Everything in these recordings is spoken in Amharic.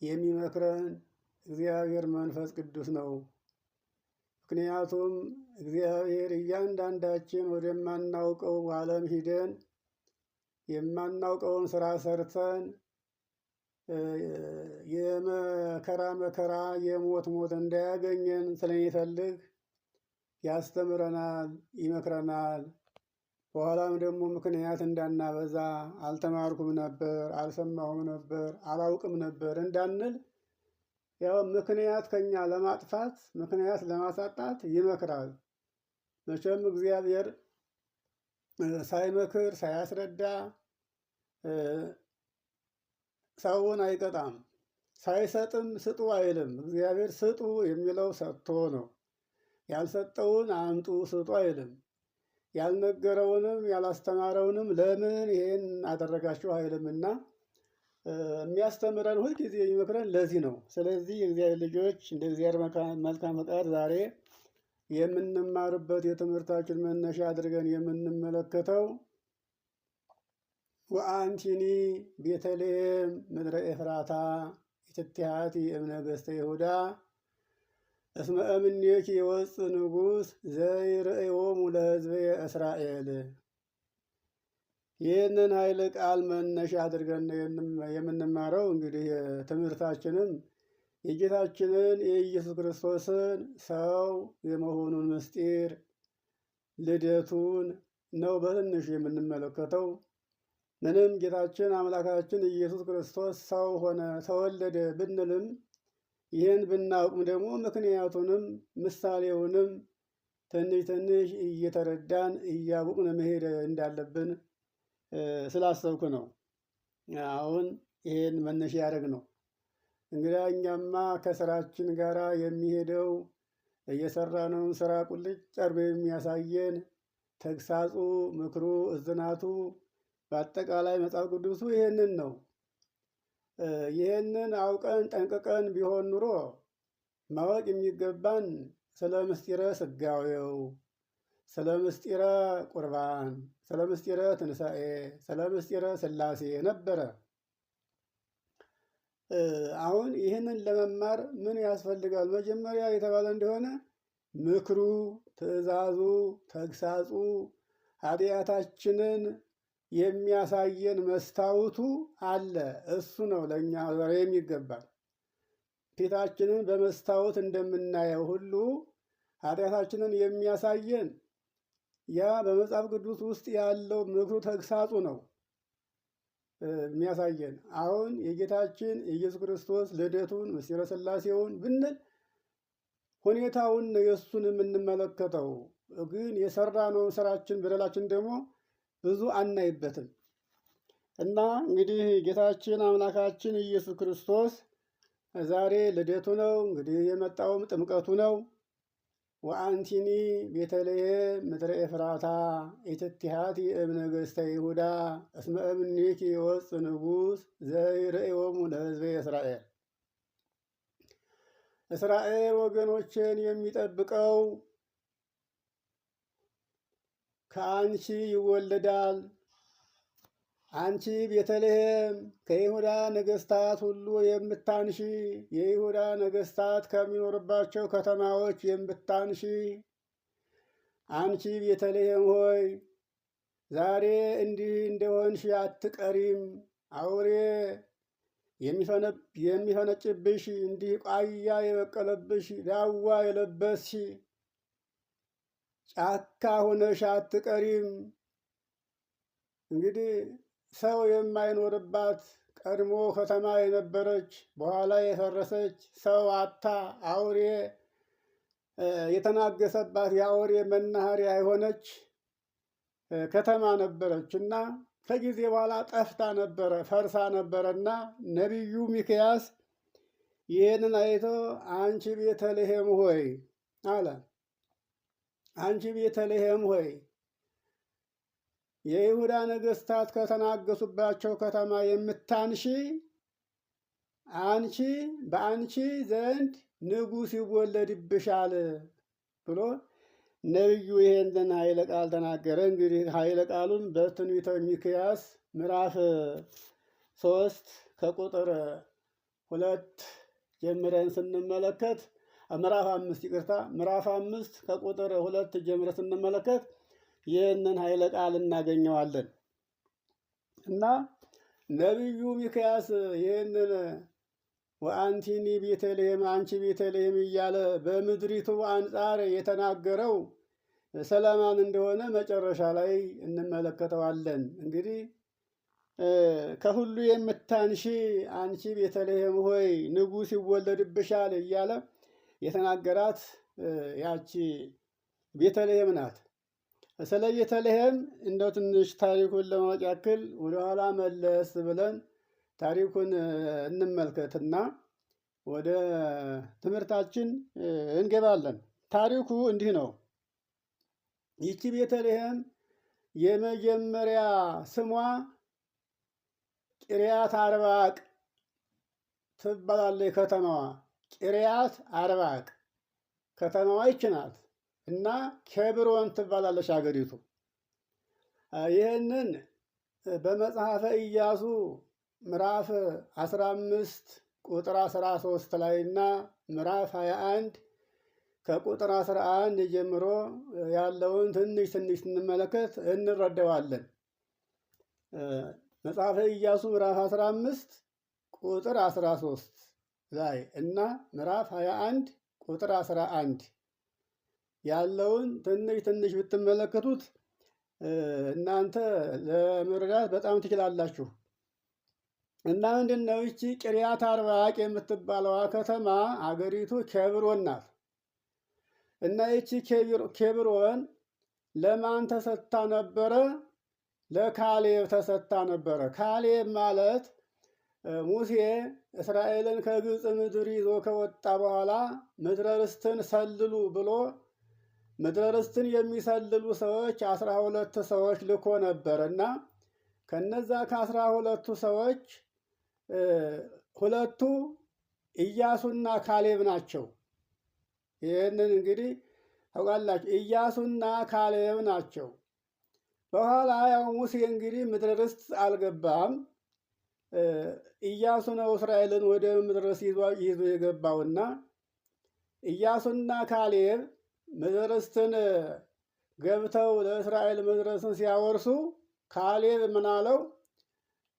የሚመክረን እግዚአብሔር መንፈስ ቅዱስ ነው። ምክንያቱም እግዚአብሔር እያንዳንዳችን ወደማናውቀው ዓለም ሂደን የማናውቀውን ስራ ሰርተን የመከራ የሞት እንዳያገኘን ስለሚፈልግ ያስተምረናል፣ ይመክረናል። በኋላም ደግሞ ምክንያት እንዳናበዛ አልተማርኩም ነበር፣ አልሰማሁም ነበር፣ አላውቅም ነበር እንዳንል ያው ምክንያት ከኛ ለማጥፋት ምክንያት ለማሳጣት ይመክራል። መቼም እግዚአብሔር ሳይመክር ሳያስረዳ ሰውን አይቀጣም። ሳይሰጥም ስጡ አይልም። እግዚአብሔር ስጡ የሚለው ሰጥቶ ነው። ያልሰጠውን አምጡ ስጡ አይልም። ያልነገረውንም ያላስተማረውንም ለምን ይሄን አደረጋችሁ አይልምና የሚያስተምረን ሁልጊዜ የሚመክረን ለዚህ ነው። ስለዚህ የእግዚአብሔር ልጆች እንደ እግዚአብሔር መልካም ፈቃድ ዛሬ የምንማርበት የትምህርታችን መነሻ አድርገን የምንመለከተው ወአንቲኒ ቤተልሔም ምድረ ኤፍራታ ኢትቲሃቲ እምነገሥተ ይሁዳ እስመ እምኔኪ የወፅእ ንጉሥ ዘይርእዮሙ ለሕዝበየ እስራኤል። ይህንን ኃይለ ቃል መነሻ አድርገን የምንማረው እንግዲህ ትምህርታችንም የጌታችንን የኢየሱስ ክርስቶስን ሰው የመሆኑን ምስጢር ልደቱን ነው በትንሹ የምንመለከተው። ምንም ጌታችን አምላካችን ኢየሱስ ክርስቶስ ሰው ሆነ ተወለደ ብንልም ይህን ብናውቅም ደግሞ ምክንያቱንም ምሳሌውንም ትንሽ ትንሽ እየተረዳን እያወቅን መሄድ እንዳለብን ስላሰብኩ ነው አሁን ይሄን መነሻ ያደረግ ነው። እንግዲህ እኛማ ከስራችን ጋር የሚሄደው እየሰራነውን ስራ ቁልጭ አድርጎ የሚያሳየን ተግሳጹ፣ ምክሩ፣ እዝናቱ በአጠቃላይ መጽሐፍ ቅዱሱ ይሄንን ነው። ይህንን አውቀን ጠንቅቀን ቢሆን ኑሮ ማወቅ የሚገባን ስለ ምስጢረ ስጋዌው፣ ስለ ምስጢረ ቁርባን፣ ስለ ምስጢረ ትንሣኤ፣ ስለ ምስጢረ ሥላሴ ነበረ። አሁን ይህንን ለመማር ምን ያስፈልጋል? መጀመሪያ የተባለ እንደሆነ ምክሩ፣ ትእዛዙ፣ ተግሳጹ ኃጢአታችንን የሚያሳየን መስታወቱ አለ። እሱ ነው ለእኛ ዛሬ የሚገባል። ፊታችንን በመስታወት እንደምናየው ሁሉ ኃጢአታችንን የሚያሳየን ያ በመጽሐፍ ቅዱስ ውስጥ ያለው ምክሩ ተግሳጹ ነው የሚያሳየን። አሁን የጌታችን የኢየሱስ ክርስቶስ ልደቱን ምስጢረ ሥላሴውን ብንል ሁኔታውን የእሱን የምንመለከተው፣ ግን የሰራነውን ስራችን በደላችን ደግሞ ብዙ አናይበትም። እና እንግዲህ ጌታችን አምላካችን ኢየሱስ ክርስቶስ ዛሬ ልደቱ ነው። እንግዲህ የመጣውም ጥምቀቱ ነው። ወአንቲኒ ቤተልሔም ምድረ ኤፍራታ ኢትቲሃቲ እምነገሥተ ይሁዳ እስመ እምኔኪ የወፅእ ንጉሥ ዘይርእዮሙ ለሕዝበየ እስራኤል። እስራኤል ወገኖችን የሚጠብቀው ከአንቺ ይወለዳል። አንቺ ቤተልሔም ከይሁዳ ነገሥታት ሁሉ የምታንሺ፣ የይሁዳ ነገሥታት ከሚኖርባቸው ከተማዎች የምታንሺ አንቺ ቤተልሔም ሆይ ዛሬ እንዲህ እንደሆንሽ አትቀሪም። አውሬ የሚፈነጭብሽ፣ እንዲህ ቋያ የበቀለብሽ፣ ዳዋ የለበስሽ ጫካ ሆነሽ አትቀሪም። እንግዲህ ሰው የማይኖርባት ቀድሞ ከተማ የነበረች በኋላ የፈረሰች ሰው አታ አውሬ የተናገሰባት የአውሬ መናኸሪያ የሆነች ከተማ ነበረች እና ከጊዜ በኋላ ጠፍታ ነበረ፣ ፈርሳ ነበረና ነቢዩ ሚክያስ ይህንን አይቶ አንቺ ቤተልሔም ሆይ አለ። አንቺ ቤተልሔም ሆይ የይሁዳ ነገሥታት ከተናገሱባቸው ከተማ የምታንሺ አንቺ በአንቺ ዘንድ ንጉሥ ይወለድብሻል ብሎ ነቢዩ ይሄንን ኃይለ ቃል ተናገረ። እንግዲህ ኃይለ ቃሉን በትንቢተ ሚክያስ ምዕራፍ 3 ከቁጥር 2 ጀምረን ስንመለከት ምዕራፍ 5 ይቅርታ፣ ምዕራፍ 5 ከቁጥር 2 ጀምረን ስንመለከት ይህንን ኃይለ ቃል እናገኘዋለን እና ነቢዩ ሚክያስ ይህንን ወአንቲኒ ቤተልሔም አንቺ ቤተልሔም እያለ በምድሪቱ አንጻር የተናገረው ስለማን እንደሆነ መጨረሻ ላይ እንመለከተዋለን። እንግዲህ ከሁሉ የምታንሺ አንቺ ቤተልሔም ሆይ ንጉሥ ይወለድብሻል እያለ የተናገራት ያቺ ቤተልሔም ናት። ስለ ቤተልሔም እንደው ትንሽ ታሪኩን ለማወቅ ያክል ወደኋላ መለስ ብለን ታሪኩን እንመልከትና ወደ ትምህርታችን እንገባለን። ታሪኩ እንዲህ ነው። ይቺ ቤተልሔም የመጀመሪያ ስሟ ቂርያት አርባቅ ትባላለች። ከተማዋ ቂርያት አርባቅ ከተማዋ ይች ናት እና ኬብሮን ትባላለች አገሪቱ። ይህንን በመጽሐፈ ኢያሱ ምዕራፍ 15 ቁጥር 13 ላይ እና ምዕራፍ 21 ከቁጥር 11 ጀምሮ ያለውን ትንሽ ስንመለከት እንረዳዋለን። መጽሐፈ ኢያሱ ምዕራፍ 15 ቁጥር 13 ላይ እና ምዕራፍ 21 ቁጥር 11 ያለውን ትንሽ ብትመለከቱት እናንተ ለመረዳት በጣም ትችላላችሁ። እና ምንድን ነው ይቺ ቂርያት አርባቅ የምትባለዋ ከተማ አገሪቱ ኬብሮን ናት። እና ይቺ ኬብሮን ለማን ተሰጥታ ነበረ? ለካሌብ ተሰጥታ ነበረ። ካሌብ ማለት ሙሴ እስራኤልን ከግብፅ ምድር ይዞ ከወጣ በኋላ ምድረ ርስትን ሰልሉ ብሎ ምድረ ርስትን የሚሰልሉ ሰዎች 12 ሰዎች ልኮ ነበር እና ከነዛ ከ12ቱ ሰዎች ሁለቱ ኢያሱና ካሌብ ናቸው። ይህንን እንግዲህ ታውቃላችሁ፣ ኢያሱና ካሌብ ናቸው። በኋላ ያው ሙሴ እንግዲህ ምድረ ርስት አልገባም። ኢያሱ ነው እስራኤልን ወደ ምድረ ርስት ይዞ የገባውና ኢያሱና ካሌብ ምድረ ርስትን ገብተው ለእስራኤል ምድረ ርስትን ሲያወርሱ ካሌብ ምን አለው?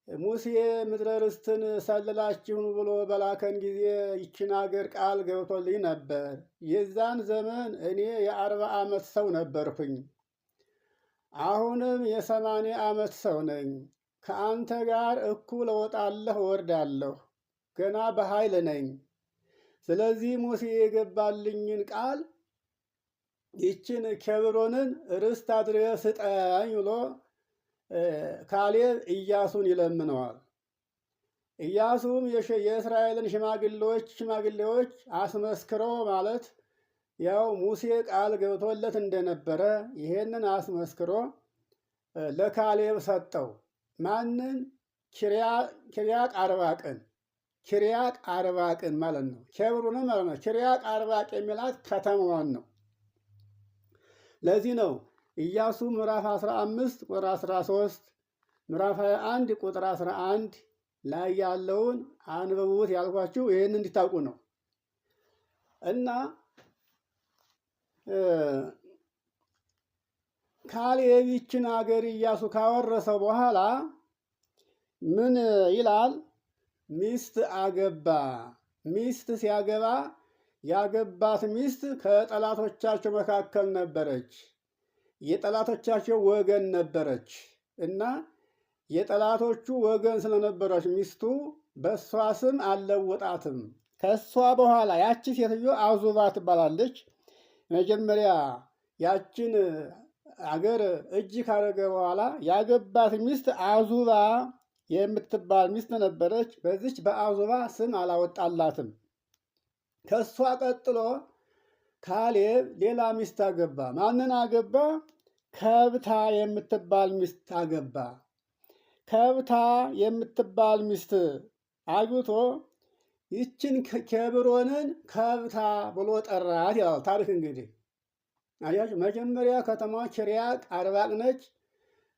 ሙሴ ምድረ ርስትን ሰልላችሁን ብሎ በላከን ጊዜ ይችን አገር ቃል ገብቶልኝ ነበር። የዛን ዘመን እኔ የ40 ዓመት ሰው ነበርኩኝ። አሁንም የ80 ዓመት ሰው ነኝ። ከአንተ ጋር እኩል እወጣለሁ እወርዳለሁ፣ ገና በኃይል ነኝ። ስለዚህ ሙሴ የገባልኝን ቃል ይችን ኬብሮንን ርስት አድርገህ ስጠኝ ብሎ ካሌብ ኢያሱን ይለምነዋል። ኢያሱም የእስራኤልን ሽማግሌዎች አስመስክሮ ማለት ያው ሙሴ ቃል ገብቶለት እንደነበረ ይሄንን አስመስክሮ ለካሌብ ሰጠው። ማንን? ኪርያቅ አርባቅን ማለት ነው። ኬብሮንን ማለት ነው። ኪርያቅ አርባቅ የሚላት ከተማዋን ነው። ለዚህ ነው ኢያሱ ምዕራፍ 15 ቁጥር 13 ምዕራፍ 21 ቁጥር 11 ላይ ያለውን አንብቡት ያልኳችሁ ይህን እንዲታውቁ ነው። እና ካሌብ ይችን አገር ኢያሱ ካወረሰው በኋላ ምን ይላል? ሚስት አገባ። ሚስት ሲያገባ ያገባት ሚስት ከጠላቶቻቸው መካከል ነበረች። የጠላቶቻቸው ወገን ነበረች እና የጠላቶቹ ወገን ስለነበረች ሚስቱ በእሷ ስም አልለወጣትም። ከእሷ በኋላ ያቺ ሴትዮ አዙባ ትባላለች። መጀመሪያ ያችን አገር እጅ ካረገ በኋላ ያገባት ሚስት አዙባ የምትባል ሚስት ነበረች። በዚች በአዙባ ስም አላወጣላትም። ከእሷ ቀጥሎ ካሌብ ሌላ ሚስት አገባ። ማንን አገባ? ከብታ የምትባል ሚስት አገባ። ከብታ የምትባል ሚስት አግብቶ ይችን ኬብሮንን ከብታ ብሎ ጠራት ይላል ታሪክ። እንግዲህ አያችሁ፣ መጀመሪያ ከተማዋ ኪርያቅ አርባቅ ነች።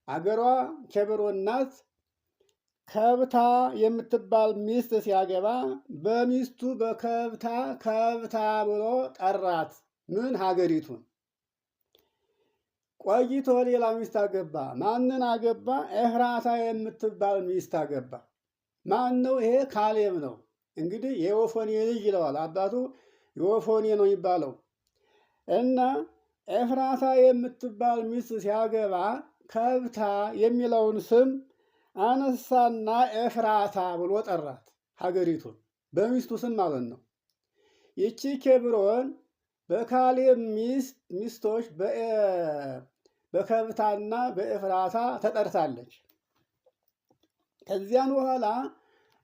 አገሯ ኬብሮን ናት። ከብታ የምትባል ሚስት ሲያገባ በሚስቱ በከብታ ከብታ ብሎ ጠራት። ምን ሀገሪቱን። ቆይቶ ሌላ ሚስት አገባ። ማንን አገባ? ኤፍራታ የምትባል ሚስት አገባ። ማን ነው ይሄ? ካሌብ ነው። እንግዲህ የወፎኔ ልጅ ይለዋል አባቱ፣ የወፎኔ ነው የሚባለው። እና ኤፍራታ የምትባል ሚስት ሲያገባ ከብታ የሚለውን ስም አነሳና ኤፍራታ ብሎ ጠራት ሀገሪቱን፣ በሚስቱ ስም ማለት ነው። ይቺ ኬብሮን በካሌብ ሚስቶች በከብታና በኤፍራታ ተጠርታለች። ከዚያን በኋላ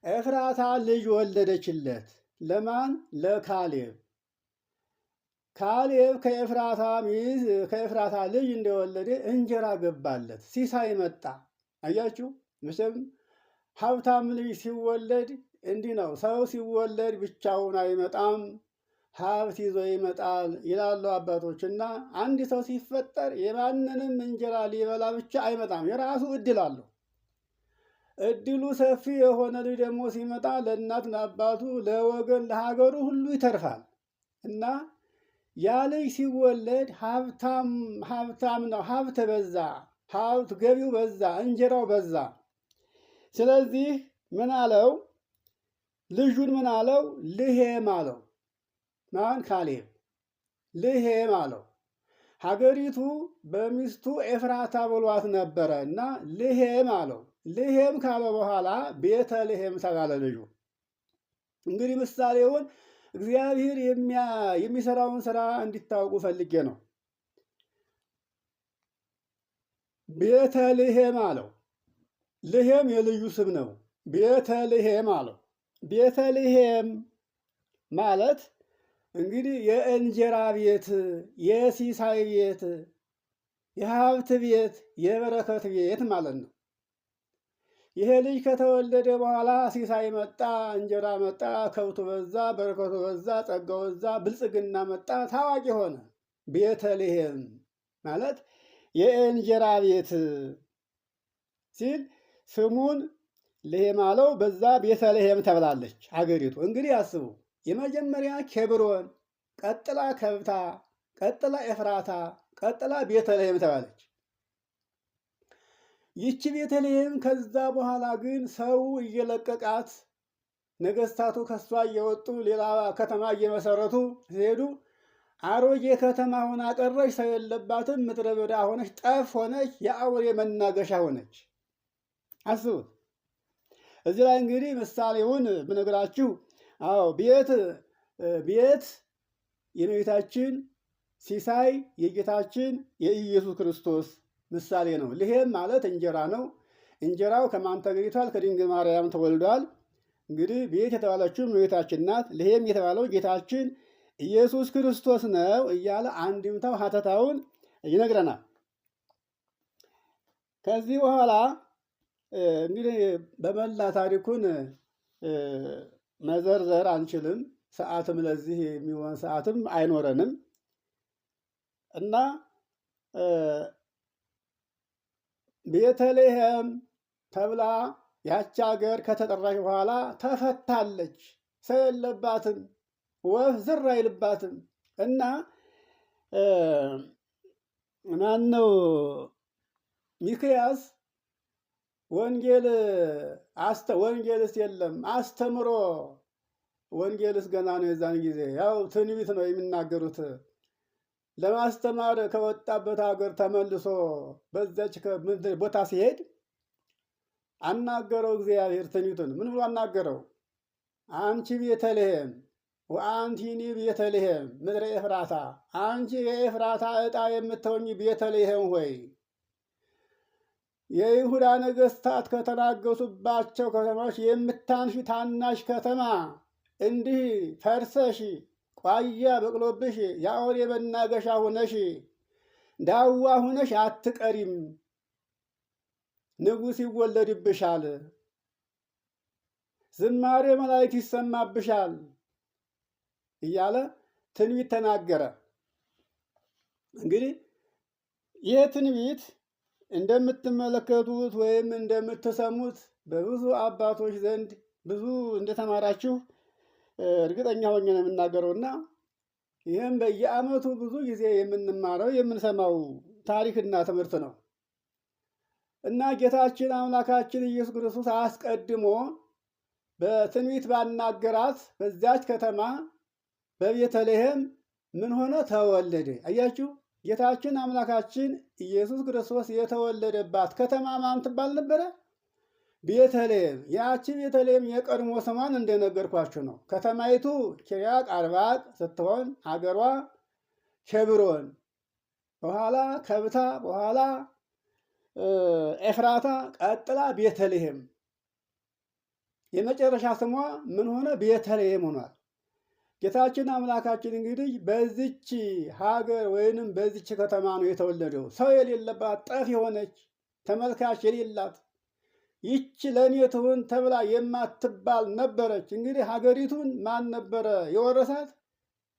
ኤፍራታ ልጅ ወለደችለት። ለማን? ለካሌብ። ካሌብ ከኤፍራታ ልጅ እንደወለደ እንጀራ ገባለት፣ ሲሳይ መጣ። አያችሁ፣ መቼም ሀብታም ልጅ ሲወለድ እንዲህ ነው። ሰው ሲወለድ ብቻውን አይመጣም፣ ሀብት ይዞ ይመጣል ይላሉ አባቶች። እና አንድ ሰው ሲፈጠር የማንንም እንጀራ ሊበላ ብቻ አይመጣም፣ የራሱ እድል አለው። እድሉ ሰፊ የሆነ ልጅ ደግሞ ሲመጣ ለእናት ለአባቱ፣ ለወገን፣ ለሀገሩ ሁሉ ይተርፋል። እና ያ ልጅ ሲወለድ ሀብታም ነው። ሀብት በዛ፣ ሀብት ገቢው በዛ፣ እንጀራው በዛ። ስለዚህ ምን አለው? ልጁን ምን አለው? ልሄም አለው። ማን? ካሌብ። ልሄም አለው። ሀገሪቱ በሚስቱ ኤፍራታ ብሏት ነበረ እና ልሄም አለው። ልሄም ካለ በኋላ ቤተልሔም ተባለ ልጁ። እንግዲህ ምሳሌውን እግዚአብሔር የሚሰራውን ስራ እንዲታወቁ ፈልጌ ነው። ቤተልሔም አለው። ልሄም የልዩ ስም ነው። ቤተልሔም አለው። ቤተልሔም ማለት እንግዲህ የእንጀራ ቤት፣ የሲሳይ ቤት፣ የሀብት ቤት፣ የበረከት ቤት ማለት ነው። ይሄ ልጅ ከተወለደ በኋላ ሲሳይ መጣ፣ እንጀራ መጣ፣ ከብቱ በዛ፣ በረከቱ በዛ፣ ጸጋው በዛ፣ ብልጽግና መጣ፣ ታዋቂ ሆነ። ቤተልሔም ማለት የእንጀራ ቤት ሲል ስሙን ልሄም አለው። በዛ ቤተልሔም ተብላለች ሀገሪቱ። እንግዲህ አስቡ፣ የመጀመሪያ ኬብሮን፣ ቀጥላ ከብታ፣ ቀጥላ ኤፍራታ፣ ቀጥላ ቤተልሔም ተባለች። ይቺ ቤተልሔም ከዛ በኋላ ግን ሰው እየለቀቃት ነገስታቱ ከሷ እየወጡ ሌላ ከተማ እየመሰረቱ ሲሄዱ አሮጌ ከተማ ሆና ቀረች። ሰው የለባትም። ምድረ በዳ ሆነች፣ ጠፍ ሆነች፣ የአውሬ መናገሻ ሆነች። አስቡት። እዚህ ላይ እንግዲህ ምሳሌውን ብነግራችሁ፣ አዎ ቤት የእመቤታችን ሲሳይ የጌታችን የኢየሱስ ክርስቶስ ምሳሌ ነው። ልሄም ማለት እንጀራ ነው። እንጀራው ከማን ተገኝቷል? ከድንግል ማርያም ተወልዷል። እንግዲህ ቤት የተባለችው እመቤታችን ናት። ልሄም የተባለው ጌታችን ኢየሱስ ክርስቶስ ነው እያለ አንድምታው ሀተታውን ይነግረናል። ከዚህ በኋላ እንግዲህ በመላ ታሪኩን መዘርዘር አንችልም። ሰዓትም ለዚህ የሚሆን ሰዓትም አይኖረንም እና ቤተልሔም ተብላ ያች ሀገር ከተጠራች በኋላ ተፈታለች። ሰው የለባትም፣ ወፍ ዝር አይልባትም። እና ማነው ሚክያስ ወንጌልስ የለም አስተምሮ፣ ወንጌልስ ገና ነው። የዛን ጊዜ ያው ትንቢት ነው የሚናገሩት። ለማስተማር ከወጣበት ሀገር ተመልሶ በዛች ቦታ ሲሄድ አናገረው እግዚአብሔር ትንቢቱን። ምን ብሎ አናገረው? አንቺ ቤተልሔም ወአንቲኒ ቤተልሔም ምድረ ኤፍራታ፣ አንቺ የኤፍራታ ዕጣ የምትሆኚ ቤተልሔም ሆይ የይሁዳ ነገሥታት ከተናገሱባቸው ከተማዎች የምታንሺ ታናሽ ከተማ፣ እንዲህ ፈርሰሽ ቋያ በቅሎብሽ የአውሬ መናገሻ ሁነሽ ዳዋ ሁነሽ አትቀሪም፣ ንጉሥ ይወለድብሻል፣ ዝማሬ መላእክት ይሰማብሻል እያለ ትንቢት ተናገረ። እንግዲህ ይህ ትንቢት እንደምትመለከቱት ወይም እንደምትሰሙት በብዙ አባቶች ዘንድ ብዙ እንደተማራችሁ እርግጠኛ ሆኜ ነው የምናገረውና ይህም በየዓመቱ ብዙ ጊዜ የምንማረው የምንሰማው ታሪክና ትምህርት ነው እና ጌታችን አምላካችን ኢየሱስ ክርስቶስ አስቀድሞ በትንቢት ባናገራት በዚያች ከተማ በቤተልሔም ምን ሆነ? ተወለደ። አያችሁ፣ ጌታችን አምላካችን ኢየሱስ ክርስቶስ የተወለደባት ከተማ ማን ትባል ነበረ? ቤተልሔም። ያቺ ቤተልሔም የቀድሞ ስሟን እንደነገርኳችሁ ነው። ከተማይቱ ኪርያቅ አርባቅ ስትሆን ሀገሯ ኬብሮን፣ በኋላ ከብታ፣ በኋላ ኤፍራታ፣ ቀጥላ ቤተልሔም። የመጨረሻ ስሟ ምን ሆነ? ቤተልሔም ሆኗል። ጌታችን አምላካችን እንግዲህ በዚች ሀገር ወይንም በዚች ከተማ ነው የተወለደው። ሰው የሌለባት ጠፍ የሆነች ተመልካች የሌላት ይች ለእኔ ትሁን ተብላ የማትባል ነበረች። እንግዲህ ሀገሪቱን ማን ነበረ የወረሳት?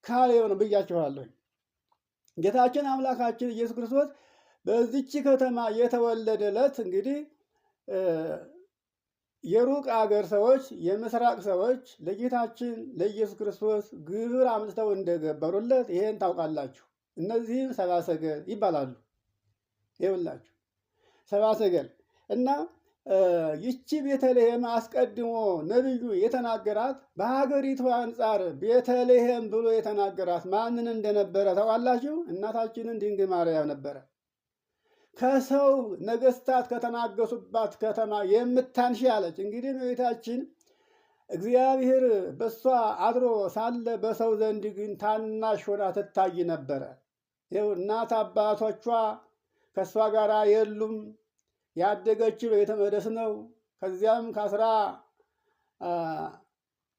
ካሌብ ነው ብያችኋለሁ። ጌታችን አምላካችን ኢየሱስ ክርስቶስ በዚች ከተማ የተወለደ ዕለት እንግዲህ የሩቅ አገር ሰዎች፣ የምስራቅ ሰዎች ለጌታችን ለኢየሱስ ክርስቶስ ግብር አምጥተው እንደገበሩለት ይሄን ታውቃላችሁ። እነዚህም ሰብአ ሰገል ይባላሉ። ይኸውላችሁ ሰብአ ሰገል እና ይቺ ቤተልሔም አስቀድሞ ነቢዩ የተናገራት በሀገሪቱ አንጻር ቤተልሔም ብሎ የተናገራት ማንን እንደነበረ ታውቃላችሁ? እናታችንን ድንግል ማርያም ነበረ። ከሰው ነገስታት ከተናገሱባት ከተማ የምታንሽ አለች። እንግዲህ እመቤታችን እግዚአብሔር በእሷ አድሮ ሳለ በሰው ዘንድ ግን ታናሽ ሆና ትታይ ነበረ። ይኸው እናት አባቶቿ ከእሷ ጋር የሉም። ያደገችው በቤተ መቅደስ ነው። ከዚያም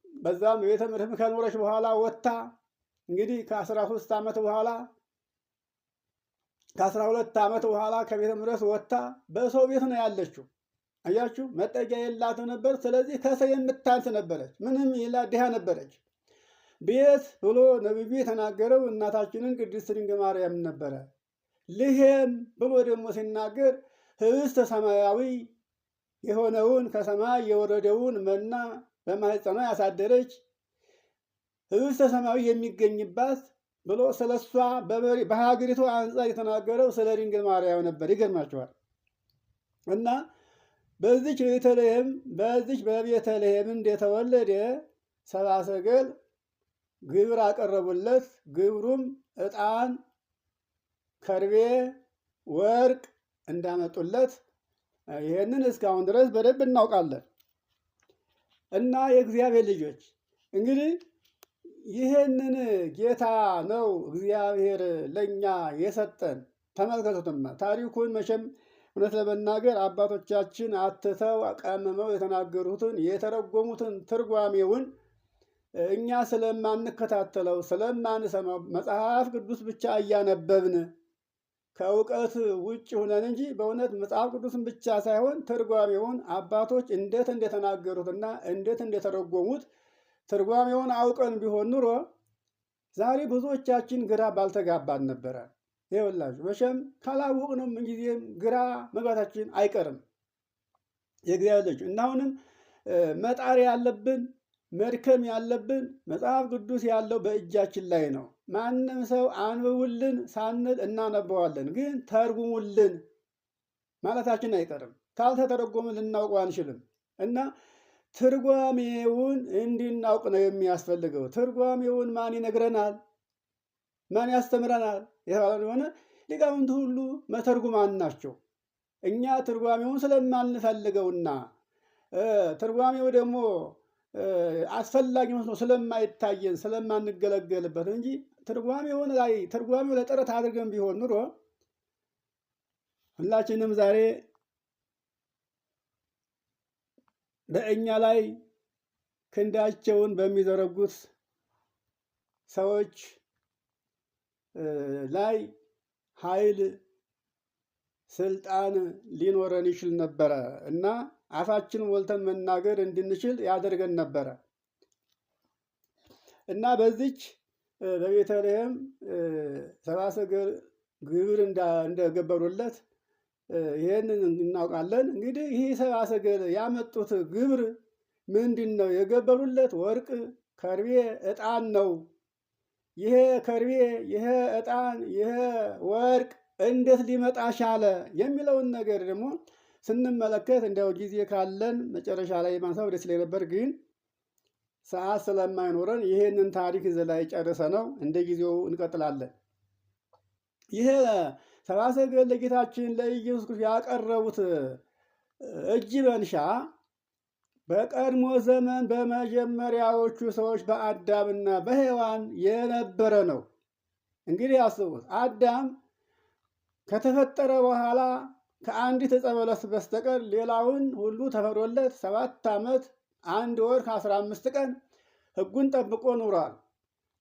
በዛም በቤተ መቅደስ ከኖረች በኋላ ወጥታ እንግዲህ ከ13 ዓመት በኋላ ከ12 ዓመት በኋላ ከቤተ መቅደስ ወጥታ በሰው ቤት ነው ያለችው። አያችሁ፣ መጠጊያ የላትም ነበር። ስለዚህ ከሰው የምታንስ ነበረች። ምንም የላት ድሃ ነበረች። ቤት ብሎ ነቢዩ የተናገረው እናታችንን ቅድስት ድንግል ማርያም ነበረ። ልሔም ብሎ ደግሞ ሲናገር ህብስተ ሰማያዊ የሆነውን ከሰማይ የወረደውን መና በማኅፀኗ ያሳደረች ህብስተ ሰማያዊ የሚገኝባት ብሎ ስለ እሷ በሀገሪቱ አንጻር የተናገረው ስለ ድንግል ማርያም ነበር። ይገርማቸዋል። እና በዚች በቤተልሔም እንደተወለደ ሰብአ ሰገል ግብር አቀረቡለት። ግብሩም ዕጣን፣ ከርቤ፣ ወርቅ እንዳመጡለት ይሄንን እስካሁን ድረስ በደንብ እናውቃለን። እና የእግዚአብሔር ልጆች እንግዲህ ይህንን ጌታ ነው እግዚአብሔር ለእኛ የሰጠን። ተመልከቱትማ ታሪኩን። መቼም እውነት ለመናገር አባቶቻችን አትተው ቀምመው የተናገሩትን የተረጎሙትን ትርጓሜውን እኛ ስለማንከታተለው ስለማንሰማው መጽሐፍ ቅዱስ ብቻ እያነበብን ከእውቀት ውጭ ሁነን እንጂ በእውነት መጽሐፍ ቅዱስን ብቻ ሳይሆን ትርጓሜውን አባቶች እንዴት እንደተናገሩትና እንዴት እንደተረጎሙት ትርጓሜውን አውቀን ቢሆን ኑሮ ዛሬ ብዙዎቻችን ግራ ባልተጋባን ነበረ። ይኸውላችሁ መቼም ካላወቅንም ምንጊዜም ግራ መግባታችን አይቀርም። የእግዚአብሔር ልጅ እና አሁንም መጣር ያለብን መድከም ያለብን መጽሐፍ ቅዱስ ያለው በእጃችን ላይ ነው። ማንም ሰው አንብቡልን ሳንል እናነበዋለን፣ ግን ተርጉሙልን ማለታችን አይቀርም። ካልተተረጎምን ልናውቀው አንችልም እና ትርጓሜውን እንድናውቅ ነው የሚያስፈልገው። ትርጓሜውን ማን ይነግረናል? ማን ያስተምረናል? የሆነ ሊቃውንት ሁሉ መተርጉማን ናቸው። እኛ ትርጓሜውን ስለማንፈልገውና ትርጓሜው ደግሞ አስፈላጊ መስሎ ስለማይታየን ስለማንገለገልበት እንጂ ትርጓሜው ላይ ጥረት አድርገን ቢሆን ኑሮ ሁላችንም ዛሬ በእኛ ላይ ክንዳቸውን በሚዘረጉት ሰዎች ላይ ኃይል ስልጣን ሊኖረን ይችል ነበረ እና አፋችን ሞልተን መናገር እንድንችል ያደርገን ነበረ እና በዚች በቤተልሔም ሰብአ ሰገል ግብር እንደገበሩለት ይህንን እናውቃለን። እንግዲህ ይህ ሰብአ ሰገል ያመጡት ግብር ምንድን ነው? የገበሩለት ወርቅ፣ ከርቤ፣ ዕጣን ነው። ይሄ ከርቤ፣ ይሄ ዕጣን፣ ይሄ ወርቅ እንዴት ሊመጣ ቻለ የሚለውን ነገር ደግሞ ስንመለከት እንዲያው ጊዜ ካለን መጨረሻ ላይ ማንሳት ደስ ይለኝ ነበር፣ ግን ሰዓት ስለማይኖረን ይሄንን ታሪክ እዚህ ላይ ጨርሰ ነው እንደ ጊዜው እንቀጥላለን። ይሄ ሰብአ ሰገል ለጌታችን ለኢየሱስ ክርስቶስ ያቀረቡት እጅ መንሻ በቀድሞ ዘመን በመጀመሪያዎቹ ሰዎች በአዳምና በሔዋን የነበረ ነው። እንግዲህ አስቡት፣ አዳም ከተፈጠረ በኋላ ከአንዲት ዕፀ በለስ በስተቀር ሌላውን ሁሉ ተፈቅዶለት 7 ዓመት 1 ወር ከ15 ቀን ሕጉን ጠብቆ ኑሯል።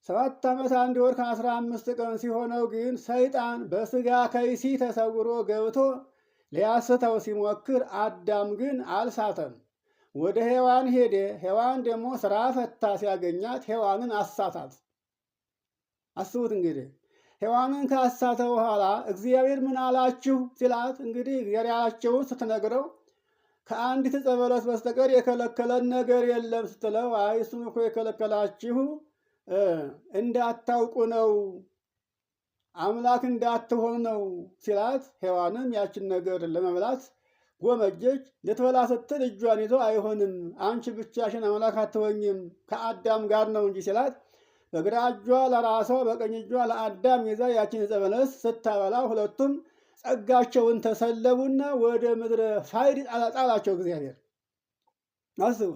7 ዓመት 1 ወር ከ15 ቀን ሲሆነው ግን ሰይጣን በሥጋ ከይሲ ተሰውሮ ገብቶ ሊያስተው ሲሞክር፣ አዳም ግን አልሳተም። ወደ ሔዋን ሄደ። ሔዋን ደግሞ ስራ ፈታ ሲያገኛት ሔዋንን አሳታት። አስቡት እንግዲህ ሔዋንን ካሳተ በኋላ እግዚአብሔር ምን አላችሁ ሲላት፣ እንግዲህ እግዚአብሔር ያላቸውን ስትነግረው ከአንዲት ዕፀ በለስ በስተቀር የከለከለን ነገር የለም ስትለው፣ አይ እሱም እኮ የከለከላችሁ እንዳታውቁ ነው፣ አምላክ እንዳትሆን ነው ሲላት፣ ሔዋንም ያችን ነገር ለመብላት ጎመጀች። ልትበላ ስትል እጇን ይዞ አይሆንም፣ አንቺ ብቻሽን አምላክ አትሆኝም ከአዳም ጋር ነው እንጂ ሲላት፣ በግራ እጇ ለራሷ በቀኝ እጇ ለአዳም ይዛ ያችን ዕፀ በለስ ስታበላ ሁለቱም ጸጋቸውን ተሰለቡና ወደ ምድረ ፋይድ ጣላቸው እግዚአብሔር። አስቡ።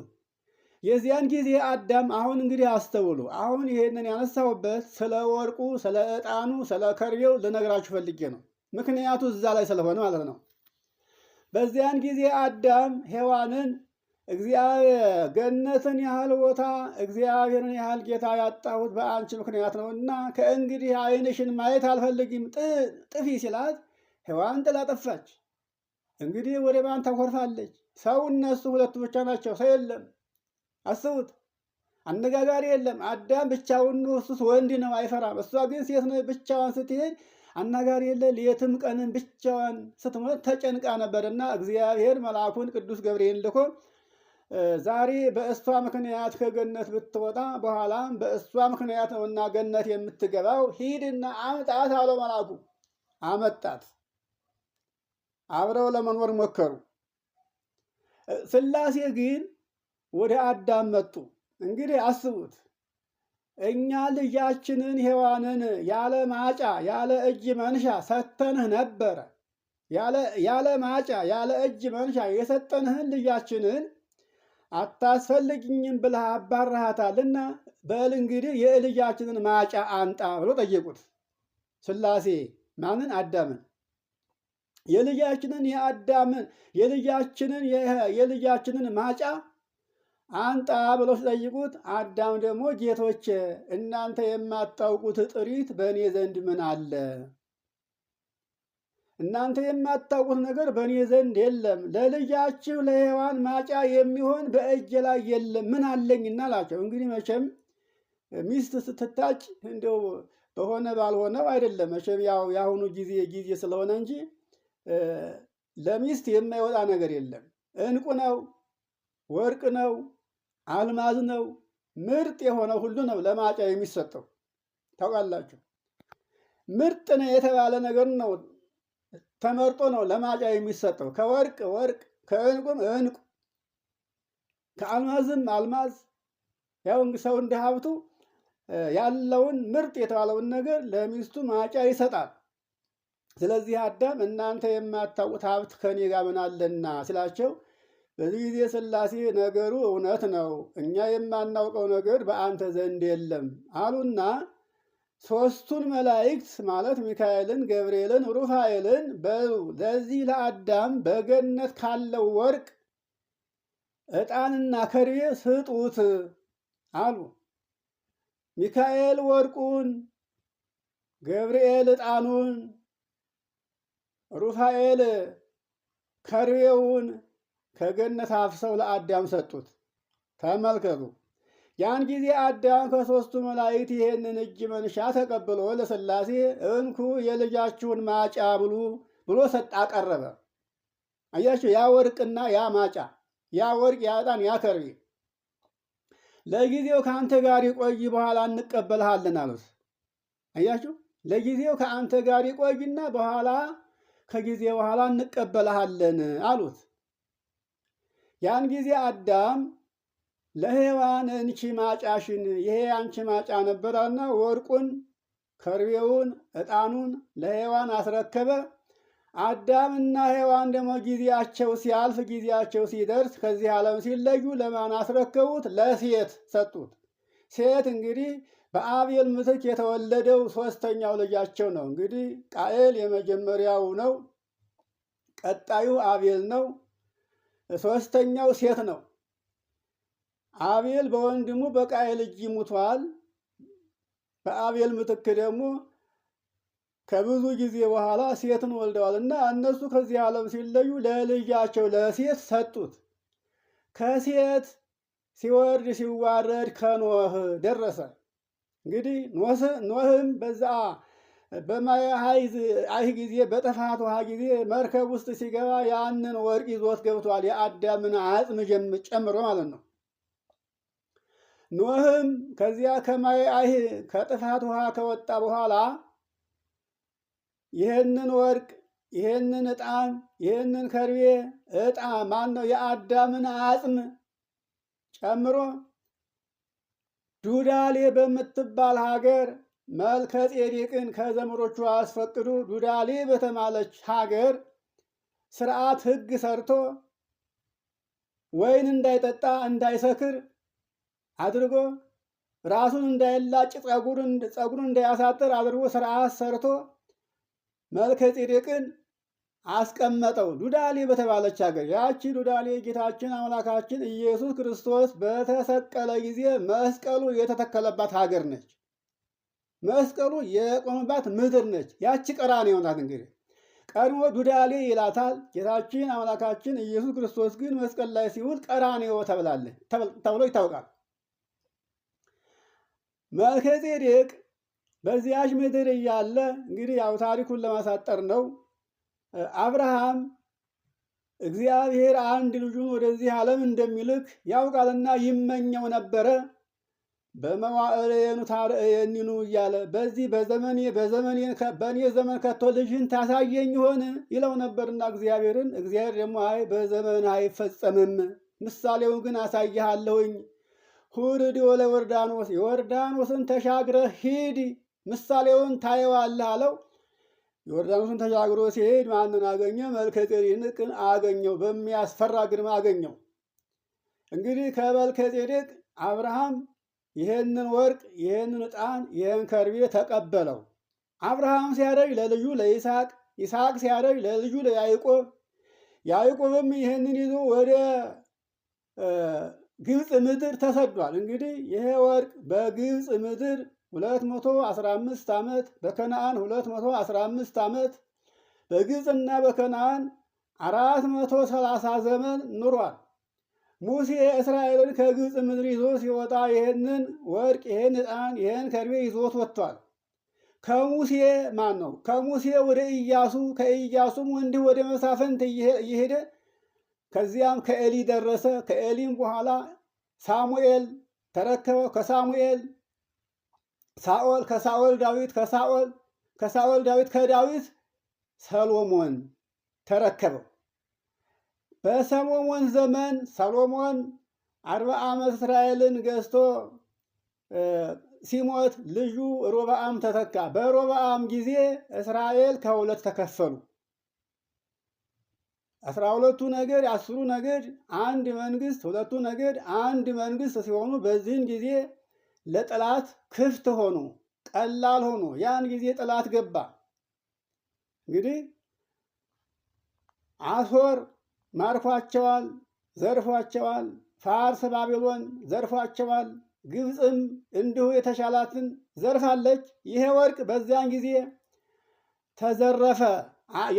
የዚያን ጊዜ አዳም አሁን እንግዲህ አስተውሉ። አሁን ይሄንን ያነሳሁበት ስለ ወርቁ፣ ስለ ዕጣኑ፣ ስለ ከርቤው ልነግራችሁ ፈልጌ ነው። ምክንያቱ እዛ ላይ ስለሆነ ማለት ነው። በዚያን ጊዜ አዳም ሔዋንን እግዚአብሔር ገነትን ያህል ቦታ እግዚአብሔርን ያህል ጌታ ያጣሁት በአንቺ ምክንያት ነውና ከእንግዲህ ዓይንሽን ማየት አልፈልግም ጥፊ ሲላት ሔዋን ጥላ ጠፋች። እንግዲህ ወደ ማን ታኮርፋለች? ሰው እነሱ ሁለቱ ብቻ ናቸው፣ ሰው የለም። አስቡት፣ አነጋጋሪ የለም። አዳም ብቻውን ነው፣ እሱስ ወንድ ነው አይፈራም። እሷ ግን ሴት ነው፣ ብቻዋን ስትሄድ አናጋሪ የለ። ሌትም ቀንን ብቻዋን ስትሞት ተጨንቃ ነበርና እግዚአብሔር መልአኩን ቅዱስ ገብርኤል ልኮ ዛሬ በእሷ ምክንያት ከገነት ብትወጣ በኋላም በእሷ ምክንያት ነውና ገነት የምትገባው፣ ሂድና አምጣት አለው መልአኩ። አመጣት። አብረው ለመኖር ሞከሩ። ሥላሴ ግን ወደ አዳም መጡ። እንግዲህ አስቡት፣ እኛ ልጃችንን ሔዋንን ያለ ማጫ ያለ እጅ መንሻ ሰተንህ ነበረ። ያለ ማጫ ያለ እጅ መንሻ የሰጠንህን ልጃችንን አታስፈልግኝም ብለህ አባረሃታልና በል እንግዲህ የልጃችንን ማጫ አንጣ ብሎ ጠየቁት። ሥላሴ ማንን? አዳምን። የልጃችንን ማጫ አንጣ ብለው ሲጠይቁት፣ አዳም ደግሞ ጌቶቼ እናንተ የማታውቁት ጥሪት በእኔ ዘንድ ምን አለ? እናንተ የማታውቁት ነገር በእኔ ዘንድ የለም። ለልጃችሁ ለሔዋን ማጫ የሚሆን በእጄ ላይ የለም፣ ምን አለኝና አላቸው። እንግዲህ መቼም ሚስት ስትታጭ እንደው በሆነ ባልሆነው አይደለም። መቼም ያው የአሁኑ ጊዜ ስለሆነ እንጂ ለሚስት የማይወጣ ነገር የለም። ዕንቁ ነው፣ ወርቅ ነው፣ አልማዝ ነው፣ ምርጥ የሆነው ሁሉ ነው ለማጫ የሚሰጠው። ታውቃላችሁ፣ ምርጥ ነው የተባለ ነገር ነው ተመርጦ ነው ለማጫ የሚሰጠው። ከወርቅ ወርቅ፣ ከዕንቁም ዕንቁ፣ ከአልማዝም አልማዝ። ያው ሰው እንደ ሀብቱ ያለውን ምርጥ የተባለውን ነገር ለሚስቱ ማጫ ይሰጣል። ስለዚህ አዳም እናንተ የማታውቁት ሀብት ከኔ ጋር ምን አለና ሲላቸው፣ በዚህ ጊዜ ሥላሴ ነገሩ እውነት ነው፣ እኛ የማናውቀው ነገር በአንተ ዘንድ የለም አሉና ሦስቱን መላእክት ማለት ሚካኤልን፣ ገብርኤልን፣ ሩፋኤልን በሉ ለዚህ ለአዳም በገነት ካለው ወርቅ ዕጣንና ከርቤ ስጡት አሉ። ሚካኤል ወርቁን፣ ገብርኤል ዕጣኑን፣ ሩፋኤል ከርቤውን ከገነት አፍሰው ለአዳም ሰጡት። ተመልከቱ። ያን ጊዜ አዳም ከሦስቱ መላእክት ይሄንን እጅ መንሻ ተቀብሎ ለሥላሴ እንኩ የልጃችሁን ማጫ ብሎ አቀረበ። አያችሁ፣ ያ ወርቅና ያ ማጫ፣ ያ ወርቅ፣ ያ ዕጣን፣ ያ ከርቤ ለጊዜው ከአንተ ጋር ይቆይ፣ በኋላ እንቀበልሃለን አሉት። አያችሁ፣ ለጊዜው ከአንተ ጋር ይቆይና በኋላ ከጊዜ በኋላ እንቀበልሃለን አሉት። ያን ጊዜ አዳም ለሔዋን እንቺ ማጫሽን፣ ይሄ አንቺ ማጫ ነበራና ወርቁን፣ ከርቤውን፣ ዕጣኑን ለሔዋን አስረከበ። አዳምና ሔዋን ደግሞ ጊዜያቸው ሲያልፍ፣ ጊዜያቸው ሲደርስ፣ ከዚህ ዓለም ሲለዩ ለማን አስረከቡት? ለሴት ሰጡት። ሴት እንግዲህ በአቤል ምትክ የተወለደው ሶስተኛው ልጃቸው ነው። እንግዲህ ቃኤል የመጀመሪያው ነው፣ ቀጣዩ አቤል ነው፣ ሶስተኛው ሴት ነው። አቤል በወንድሙ በቃኤል እጅ ሙቷል። በአቤል ምትክ ደግሞ ከብዙ ጊዜ በኋላ ሴትን ወልደዋል እና እነሱ ከዚህ ዓለም ሲለዩ ለልጃቸው ለሴት ሰጡት። ከሴት ሲወርድ ሲዋረድ ከኖህ ደረሰ። እንግዲህ ኖህም በዛ በማየ አይህ ጊዜ በጥፋት ውሃ ጊዜ መርከብ ውስጥ ሲገባ ያንን ወርቅ ይዞት ገብቷል። የአዳምን አጽም ጨምሮ ማለት ነው። ኖህም ከዚያ ከማየ አይህ ከጥፋት ውሃ ከወጣ በኋላ ይህንን ወርቅ፣ ይህንን ዕጣን፣ ይህንን ከርቤ የአዳምን አጽም ጨምሮ ዱዳሌ በምትባል ሀገር መልከ ጼዴቅን ከዘመዶቹ አስፈቅዶ ዱዳሌ በተባለች ሀገር ስርዓት ሕግ ሰርቶ ወይን እንዳይጠጣ እንዳይሰክር አድርጎ ራሱን እንዳይላጭ ጸጉሩን እንዳያሳጥር አድርጎ ስርዓት ሰርቶ መልከ ጼዴቅን አስቀመጠው። ዱዳሌ በተባለች ሀገር። ያቺ ዱዳሌ ጌታችን አምላካችን ኢየሱስ ክርስቶስ በተሰቀለ ጊዜ መስቀሉ የተተከለባት ሀገር ነች። መስቀሉ የቆመባት ምድር ነች። ያቺ ቀራንዮ ናት። እንግዲህ ቀድሞ ዱዳሌ ይላታል። ጌታችን አምላካችን ኢየሱስ ክርስቶስ ግን መስቀል ላይ ሲውል ቀራንዮ ተብሎ ይታወቃል። መልከ ጼዴቅ በዚያች ምድር እያለ እንግዲህ ያው ታሪኩን ለማሳጠር ነው። አብርሃም እግዚአብሔር አንድ ልጁን ወደዚህ ዓለም እንደሚልክ ያውቃልና ይመኘው ነበረ። በመዋዕለ ታርአየኒኑ እያለ በዚህ በእኔ ዘመን ከቶ ልጅን ታሳየኝ ይሆን ይለው ነበርና እግዚአብሔርን። እግዚአብሔር ደግሞ አይ በዘመን አይፈጸምም፣ ምሳሌውን ግን አሳይሃለሁኝ። ሁርድ ወለ ዮርዳኖስ፣ ዮርዳኖስን ተሻግረህ ሂድ፣ ምሳሌውን ታየዋለህ አለው። ዮርዳኖስን ተሻግሮ ሲሄድ ማንን አገኘ? መልከ ጼዴቅን አገኘው። በሚያስፈራ ግርማ አገኘው። እንግዲህ ከመልከ ጼዴቅ አብርሃም ይህንን ወርቅ፣ ይህንን ዕጣን፣ ይህን ከርቤ ተቀበለው። አብርሃም ሲያረጅ ለልጁ ለይስሐቅ፣ ይስሐቅ ሲያረጅ ለልጁ ለያዕቆብ፣ ያዕቆብም ይህንን ይዞ ወደ ግብፅ ምድር ተሰዷል። እንግዲህ ይሄ ወርቅ በግብፅ ምድር 215 ዓመት፣ በከነአን 215 ዓመት፣ በግብፅና በከነአን 430 ዘመን ኑሯል። ሙሴ እስራኤልን ከግብፅ ምድር ይዞ ሲወጣ ይህንን ወርቅ፣ ይህን ዕጣን፣ ይህን ከርቤ ይዞት ወጥቷል። ከሙሴ ወደ ኢያሱ፣ ከኢያሱም እንዲህ ወደ መሳፍንት እየሄደ ከዚያም ከኤሊ ደረሰ። ከኤሊም በኋላ ሳሙኤል ተረከበው። ከሳሙኤል ሳኦል፣ ከሳኦል ዳዊት፣ ከሳኦል ዳዊት፣ ከዳዊት ሰሎሞን ተረከበው። በሰሎሞን ዘመን ሰሎሞን 40 ዓመት እስራኤልን ገዝቶ ሲሞት ልጁ ሮብዓም ተተካ። በሮብዓም ጊዜ እስራኤል ከሁለት ተከፈሉ። 12ቱ ነገድ፣ 10ሩ ነገድ አንድ መንግስት፣ 2ቱ ነገድ አንድ መንግስት ሲሆኑ በዚህን ጊዜ ለጠላት ክፍት ሆኑ፣ ቀላል ሆኑ። ያን ጊዜ ጠላት ገባ። እንግዲህ አሦር ማርኳቸዋል፣ ዘርፏቸዋል። ፋርስ ባቢሎን ዘርፏቸዋል። ግብፅም እንዲሁ የተሻላትን ዘርፋለች። ይሄ ወርቅ በዚያን ጊዜ ተዘረፈ።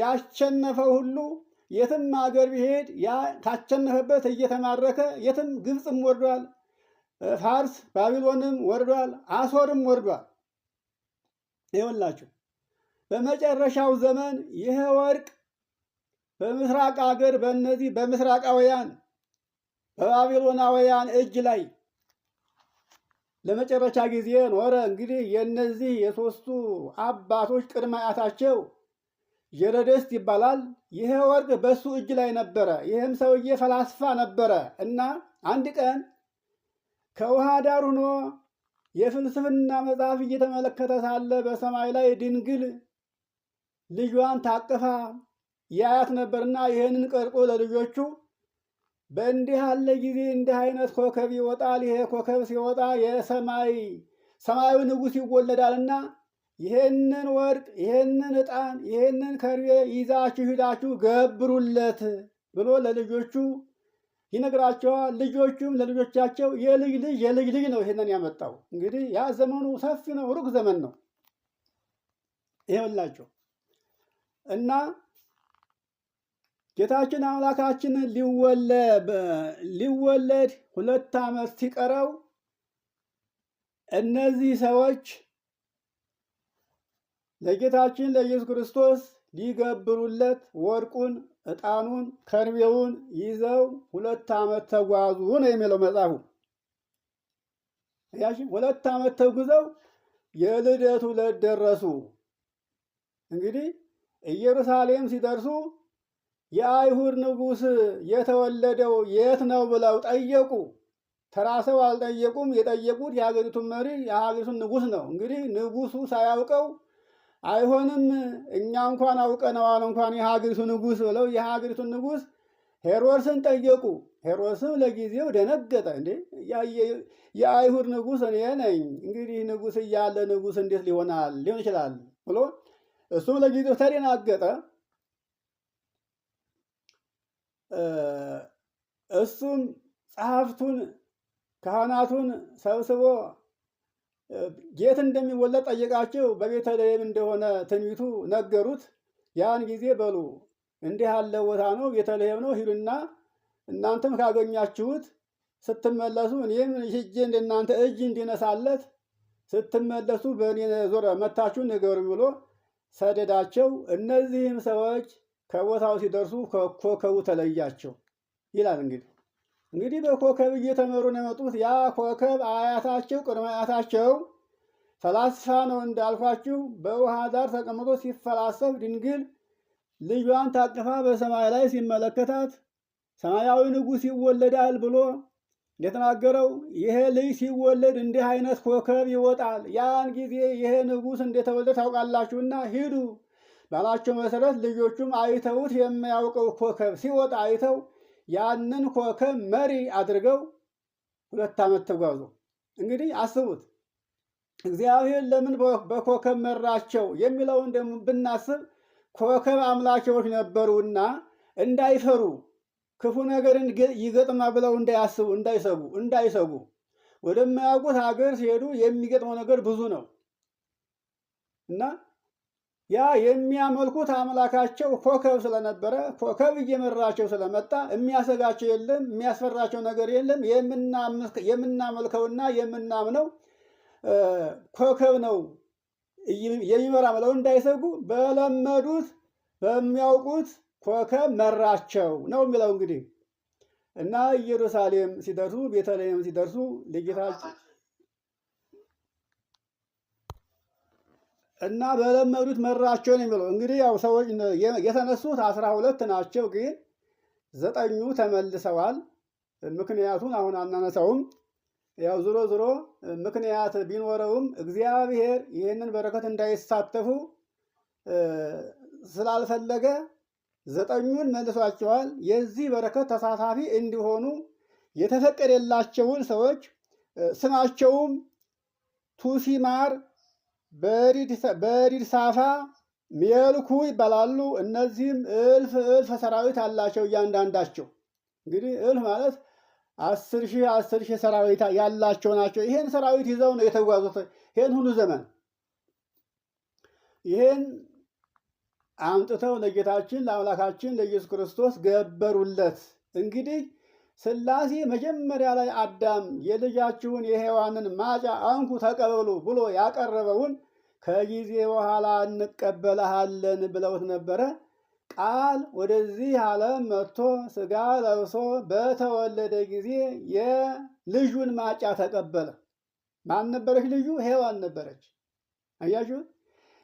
ያሸነፈው ሁሉ የትም አገር ቢሄድ ካሸነፈበት እየተማረከ የትም ግብፅም ወርዷል፣ ፋርስ ባቢሎንም ወርዷል፣ አሦርም ወርዷል። ይኸውላችሁ በመጨረሻው ዘመን ይሄ ወርቅ በምስራቅ አገር በእነዚህ በምስራቃውያን በባቢሎናውያን እጅ ላይ ለመጨረሻ ጊዜ ኖረ። እንግዲህ የእነዚህ የሶስቱ አባቶች ቅድመ አያታቸው ዠረደስት ይባላል። ይሄ ወርቅ በሱ እጅ ላይ ነበረ። ይህም ሰውዬ ፈላስፋ ነበረ እና አንድ ቀን ከውሃ ዳር ሆኖ የፍልስፍና መጽሐፍ እየተመለከተ ሳለ በሰማይ ላይ ድንግል ልጇን ታቅፋ ያያት ነበርና ይህንን ቀርጾ ለልጆቹ በእንዲህ ያለ ጊዜ እንዲህ አይነት ኮከብ ይወጣል። ይሄ ኮከብ ሲወጣ ሰማያዊ ንጉሥ ይወለዳልና ይሄንን ወርቅ፣ ይሄንን ዕጣን፣ ይሄንን ከርቤ ይዛችሁ ሂዳችሁ ገብሩለት ብሎ ለልጆቹ ይነግራቸዋል። ልጆቹም ለልጆቻቸው የልጅ ልጅ ነው ይሄንን ያመጣው። እንግዲህ ያ ዘመኑ ሰፊ ነው፣ ሩቅ ዘመን ነው ይሄውላችሁ እና ጌታችን አምላካችን ሊወለድ 2 ዓመት ሲቀረው እነዚህ ሰዎች ለጌታችን ለኢየሱስ ክርስቶስ ሊገብሩለት ወርቁን፣ ዕጣኑን፣ ከርቤውን ይዘው 2 ዓመት ተጓዙ ነው የሚለው መጽሐፉ። ያሺ 2 ዓመት ተጉዘው የልደቱ ዕለት ደረሱ። እንግዲህ ኢየሩሳሌም ሲደርሱ የአይሁድ ንጉሥ የተወለደው የት ነው ብለው ጠየቁ። ተራ ሰው አልጠየቁም። የጠየቁት የሀገሪቱን መሪ የሀገሪቱን ንጉሥ ነው። እንግዲህ ንጉሡ ሳያውቀው አይሆንም እኛ እንኳን አውቀነዋል እንኳን የሀገሪቱ ንጉሥ ብለው የሀገሪቱን ንጉሥ ሄሮድስን ጠየቁ። ሄሮድስም ለጊዜው ደነገጠ። እንዴ የአይሁድ ንጉሥ እኔ ነኝ፣ እንግዲህ ንጉሥ እያለ ንጉሥ እንዴት ሊሆን ይችላል ብሎ እሱም ለጊዜው ተደናገጠ። እሱም ጸሐፍቱን ካህናቱን ሰብስቦ ጌት እንደሚወለድ ጠየቃቸው። በቤተልሔም እንደሆነ ትንቢቱ ነገሩት። ያን ጊዜ በሉ እንዲህ ያለ ቦታ ነው፣ ቤተልሔም ነው፣ ሂዱና እናንተም ካገኛችሁት ስትመለሱ እኔም ሂጄ እንደናንተ እጅ እንዲነሳለት ስትመለሱ በእኔ ዞረ መታችሁ ንገሩኝ ብሎ ሰደዳቸው። እነዚህም ሰዎች ከቦታው ሲደርሱ ኮከቡ ተለያቸው ይላል። እንግዲህ በኮከብ እየተመሩ ነው የመጡት። ያ ኮከብ አያታቸው ቅድመ አያታቸው ፈላስፋ ነው እንዳልኳችሁ። በውሃ ዳር ተቀምጦ ሲፈላሰፍ ድንግል ልጇን ታቅፋ በሰማይ ላይ ሲመለከታት ሰማያዊ ንጉሥ ይወለዳል ብሎ እንደተናገረው ይሄ ልጅ ሲወለድ እንዲህ አይነት ኮከብ ይወጣል፣ ያን ጊዜ ይሄ ንጉሥ እንደተወለደ ታውቃላችሁና ሂዱ ባላቸው መሰረት ልጆቹም አይተውት የማያውቀው ኮከብ ሲወጣ አይተው ያንን ኮከብ መሪ አድርገው 2 ዓመት ተጓዙ። እንግዲህ አስቡት እግዚአብሔር ለምን በኮከብ መራቸው የሚለውን ደግሞ ብናስብ ኮከብ አምላኪዎች ነበሩና እንዳይፈሩ ክፉ ነገርን ይገጥማ ብለው እንዳያስቡ እንዳይሰጉ ወደማያውቁት ሀገር ሲሄዱ የሚገጥመው ነገር ብዙ ነው እና ያ የሚያመልኩት አምላካቸው ኮከብ ስለነበረ ኮከብ እየመራቸው ስለመጣ የሚያሰጋቸው የለም፣ የሚያስፈራቸው ነገር የለም። የምናመልከውና የምናምነው ኮከብ ነው የሚመራ ብለው እንዳይሰጉ በለመዱት በሚያውቁት ኮከብ መራቸው ነው የሚለው እንግዲህ እና ኢየሩሳሌም ሲደርሱ ቤተልሔም ሲደርሱ ልጅታቸው እና በለመዱት መራቸው ነው የሚለው። እንግዲህ ያው ሰዎች የተነሱት 12 ናቸው፣ ግን 9ኙ ተመልሰዋል። ምክንያቱን አሁን አናነሳውም። ያው ዞሮ ምክንያት ቢኖረውም እግዚአብሔር ይህንን በረከት እንዳይሳተፉ ስላልፈለገ 9ኙን መልሷቸዋል። የዚህ በረከት ተሳታፊ እንዲሆኑ የተፈቀደላቸውን ሰዎች ስማቸውም ቱሲማር በሪድሳፋ ሜልኩ ይባላሉ። እነዚህም እልፍ ሰራዊት አላቸው እያንዳንዳቸው። እንግዲህ እልፍ ማለት 10,000 ሰራዊት ያላቸው ናቸው። ይሄን ሰራዊት ይዘው ነው የተጓዙት ይሄን ሁሉ ዘመን። ይሄን አምጥተው ለጌታችን ለአምላካችን ለኢየሱስ ክርስቶስ ገበሩለት። እንግዲህ ሥላሴ መጀመሪያ ላይ አዳም የልጃችሁን የሔዋንን ማጫ አንኩ ተቀበሉ ብሎ ያቀረበውን ከጊዜ በኋላ እንቀበልሃለን ብለውት ነበረ። ቃል ወደዚህ ዓለም መጥቶ ሥጋ ለብሶ በተወለደ ጊዜ የልጁን ማጫ ተቀበለ። ማን ነበረች ልጁ? ሔዋን ነበረች። አያችሁ፣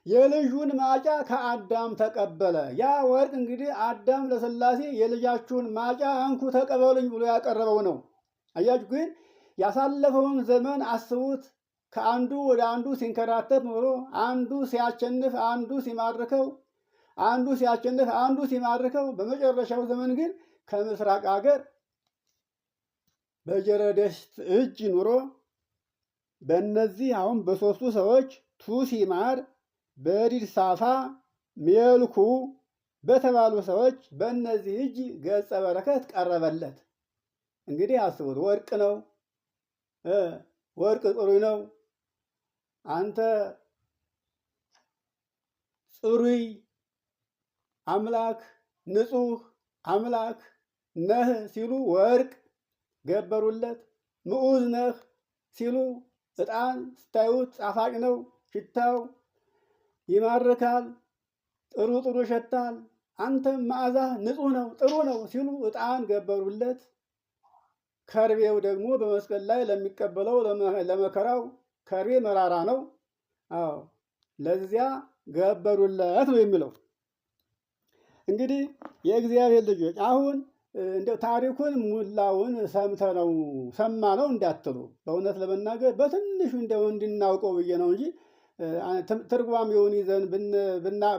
የልጁን ማጫ ከአዳም ተቀበለ። ያ ወርቅ እንግዲህ አዳም ለሥላሴ የልጃችሁን ማጫ እንኩ ተቀበሉኝ ብሎ ያቀረበው ነው። አያችሁ፣ ግን ያሳለፈውን ዘመን አስቡት። ከአንዱ ወደ አንዱ ሲንከራተት ኖሮ አንዱ ሲያሸንፍ አንዱ ሲማርከው፣ አንዱ ሲያሸንፍ አንዱ ሲማርከው፣ በመጨረሻው ዘመን ግን ከምስራቅ አገር በጀረደሽት እጅ ኑሮ በእነዚህ አሁን በሶስቱ ሰዎች ቱሲማር፣ በዲድሳፋ፣ ሜልኩ በተባሉ ሰዎች በእነዚህ እጅ ገጸ በረከት ቀረበለት። እንግዲህ አስቡት፣ ወርቅ ነው፣ ወርቅ ጥሩይ ነው። አንተ ጽሩይ አምላክ ንጹሕ አምላክ ነህ ሲሉ ወርቅ ገበሩለት። ምዑዝ ነህ ሲሉ ዕጣን ስታዩት ጣፋጭ ነው፣ ሽታው ይማርካል፣ ጥሩ ጥሩ ይሸታል። አንተም መዓዛህ ንጹሕ ነው ጥሩ ነው ሲሉ ዕጣን ገበሩለት። ከርቤው ደግሞ በመስቀል ላይ ለሚቀበለው ለመከራው ከርቤ መራራ ነው። አዎ ለዚያ ገበሩለት ነው የሚለው። እንግዲህ የእግዚአብሔር ልጆች አሁን እንደው ታሪኩን ሙላውን ሰማ ነው እንዳትሉ፣ በእውነት ለመናገር በትንሹ እንደው እንድናውቀው ብዬ ነው እንጂ ትርጓሜውን ይዘን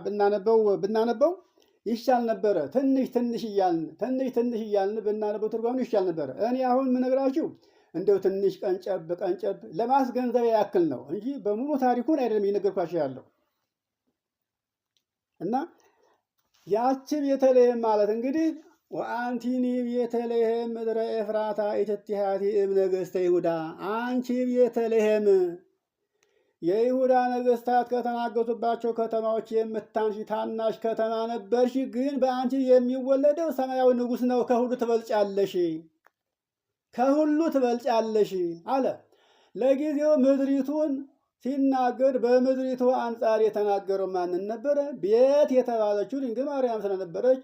ብናነበው ይሻል ነበረ። ትንሽ ትንሽ እያልን ብናነበው ትርጓሜ ይሻል ነበረ። እኔ አሁን የምነግራችሁ እንደው ትንሽ ቀንጨብ ለማስገንዘቢያ ያክል ነው እንጂ በሙሉ ታሪኩን አይደለም እየነገርኳችሁ ያለው። እና ያቺ ቤተልሔም ማለት እንግዲህ ወአንቲኒ ቤተልሔም ምድረ ኤፍራታ ኢትቲሃቲ እምነገሥተ ይሁዳ፣ አንቺ ቤተልሔም የይሁዳ ነገሥታት ከተናገቱባቸው ከተማዎች የምታንሺ ታናሽ ከተማ ነበርሽ፣ ግን በአንቺ የሚወለደው ሰማያዊ ንጉሥ ነው። ከሁሉ ትበልጫለሽ አለ። ለጊዜው ምድሪቱን ሲናገር በምድሪቱ አንጻር የተናገረው ማንን ነበረ? ቤት የተባለችው ድንግል ማርያም ስለነበረች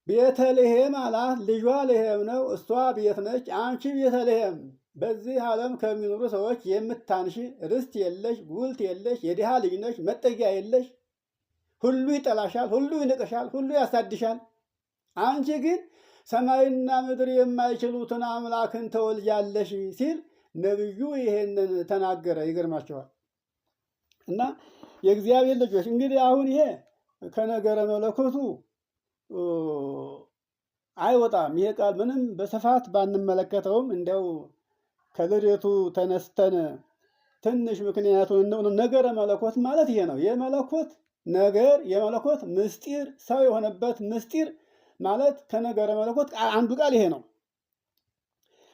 ቤተልሔም አላት። ልጇ ልሔም ነው፣ እሷ ቤት ነች። አንቺ ቤተልሔም በዚህ ዓለም ከሚኖሩ ሰዎች የምታንሺ ርስት የለሽ፣ ጉልት የለሽ፣ የድሃ ልጅ ነሽ፣ መጠጊያ የለሽ። ሁሉ ይጠላሻል፣ ሁሉ ይንቅሻል፣ ሁሉ ያሳድሻል። አንቺ ግን ሰማይና ምድር የማይችሉትን አምላክን ተወልጃለሽ ሲል ነቢዩ ይሄንን ተናገረ። ይገርማቸዋል። እና የእግዚአብሔር ልጆች እንግዲህ አሁን ይሄ ከነገረ መለኮቱ አይወጣም። ይሄ ቃል ምንም በስፋት ባንመለከተውም እንደው ከልደቱ ተነስተን ትንሽ ምክንያቱን ነገረ መለኮት ማለት ይሄ ነው። የመለኮት ነገር የመለኮት ምስጢር ሰው የሆነበት ምስጢር ማለት ከነገረ መለኮት አንዱ ቃል ይሄ ነው።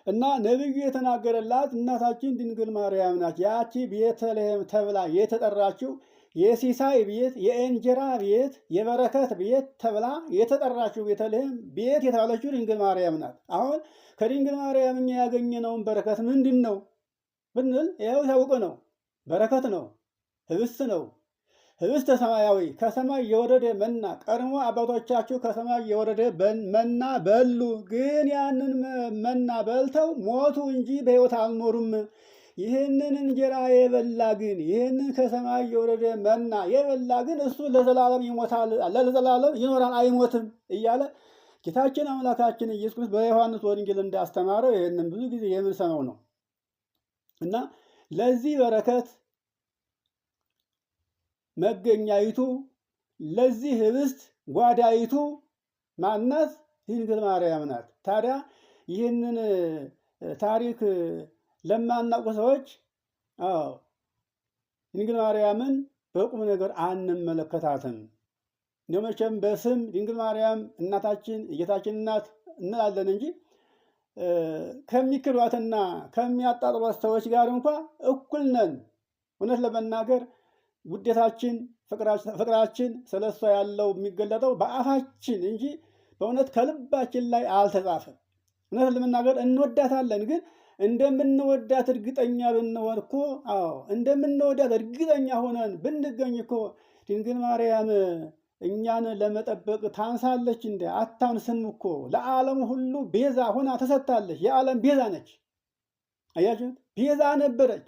እና ነቢዩ የተናገረላት እናታችን ድንግል ማርያም ናት። ያቺ ቤተልሔም ተብላ የተጠራችው የሲሳይ ቤት፣ የእንጀራ ቤት፣ የበረከት ቤት ተብላ የተጠራችው ቤተልሔም ቤት የተባለችው ድንግል ማርያም ናት። አሁን ከድንግል ማርያም እኛ ያገኘነውን በረከት ምንድን ነው ብንል ይኸው የታወቀ ነው። በረከት ነው፣ ህብስት ነው። ህብስተ ሰማያዊ ከሰማይ የወረደ መና። ቀድሞ አባቶቻችሁ ከሰማይ የወረደ መና በሉ፣ ግን ያንን መና በልተው ሞቱ እንጂ በሕይወት አልኖሩም። ይህንን እንጀራ የበላ ግን ይህንን ከሰማይ የወረደ መና የበላ ግን እሱ ለዘላለም ይሞታል፣ ለዘላለም ይኖራል፣ አይሞትም እያለ ጌታችን አምላካችን ኢየሱስ ክርስቶስ በዮሐንስ ወንጌል እንዳስተማረው ይህንን ብዙ ጊዜ የምንሰማው ነው። እና ለዚህ በረከት መገኛይቱ ለዚህ ህብስት ጓዳይቱ ማናት? ድንግል ማርያም ናት። ታዲያ ይህንን ታሪክ ለማናውቁ ሰዎች ድንግል ማርያምን በቁም ነገር አንመለከታትም። እንደው መቼም በስም ድንግል ማርያም እናታችን የጌታችን እናት እንላለን እንጂ ከሚክዷትና ከሚያጣጥሏት ሰዎች ጋር እንኳ እኩል ነን። እውነት ለመናገር ውዴታችን ፍቅራችን ስለ እሷ ያለው የሚገለጠው በአፋችን እንጂ በእውነት ከልባችን ላይ አልተጻፈም። እውነት ለመናገር እንወዳታለን፣ ግን እንደምንወዳት እርግጠኛ ብንሆን እኮ እንደምንወዳት እርግጠኛ ሆነን ብንገኝ እኮ ድንግል ማርያም እኛን ለመጠበቅ ታንሳለች እንዴ? አታንስም እኮ። ለዓለም ሁሉ ቤዛ ሆና ተሰጥታለች። የዓለም ቤዛ ነች። አያችሁት? ቤዛ ነበረች።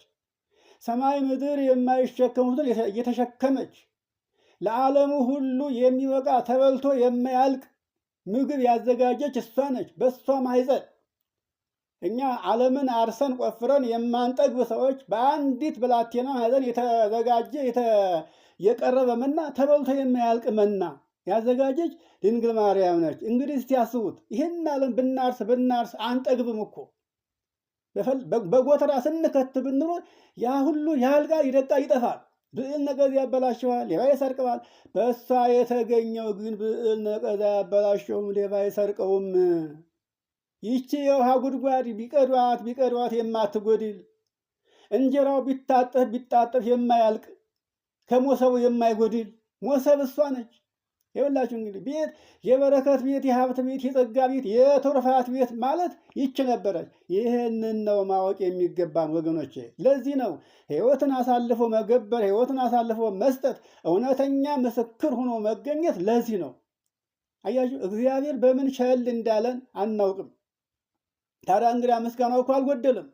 ሰማይ ምድር የማይሸከሙትን እየተሸከመች ለዓለሙ ሁሉ የሚበቃ ተበልቶ የማያልቅ ምግብ ያዘጋጀች እሷ ነች። በእሷ ማኅፀን እኛ ዓለምን አርሰን ቆፍረን የማንጠግብ ሰዎች በአንዲት ብላቴና ማኅፀን የተዘጋጀ የቀረበ መና ተበልቶ የማያልቅ መና ያዘጋጀች ድንግል ማርያም ነች። እንግዲህ እስቲ ያስቡት። ይህን ዓለም ብናርስ አንጠግብም እኮ። በጎተራ ስንከት ብንኖር ያ ሁሉ ያልቃል፣ ይደቃል፣ ይጠፋል። ብዕል ነቀዝ ያበላሸዋል፣ ሌባ ይሰርቀዋል። በእሷ የተገኘው ግን ብዕል ነቀዝ ያበላሸውም፣ ሌባ ይሰርቀውም። ይቺ የውሃ ጉድጓድ ቢቀዷት የማትጎድል፣ እንጀራው ቢታጠፍ የማያልቅ፣ ከሞሰቡ የማይጎድል ሞሰብ እሷ ነች። ይኸውላችሁ እንግዲህ ቤት የበረከት ቤት፣ የሀብት ቤት፣ የጸጋ ቤት፣ የትሩፋት ቤት ማለት ይች ነበረች። ይህንን ነው ማወቅ የሚገባን ወገኖቼ። ለዚህ ነው ሕይወትን አሳልፎ መገበር፣ ሕይወትን አሳልፎ መስጠት፣ እውነተኛ ምስክር ሆኖ መገኘት። ለዚህ ነው አያችሁ፣ እግዚአብሔር በምን ቸል እንዳለን አናውቅም። ታዲያ እንግዲያ ምስጋናው እኮ አልጎደልም።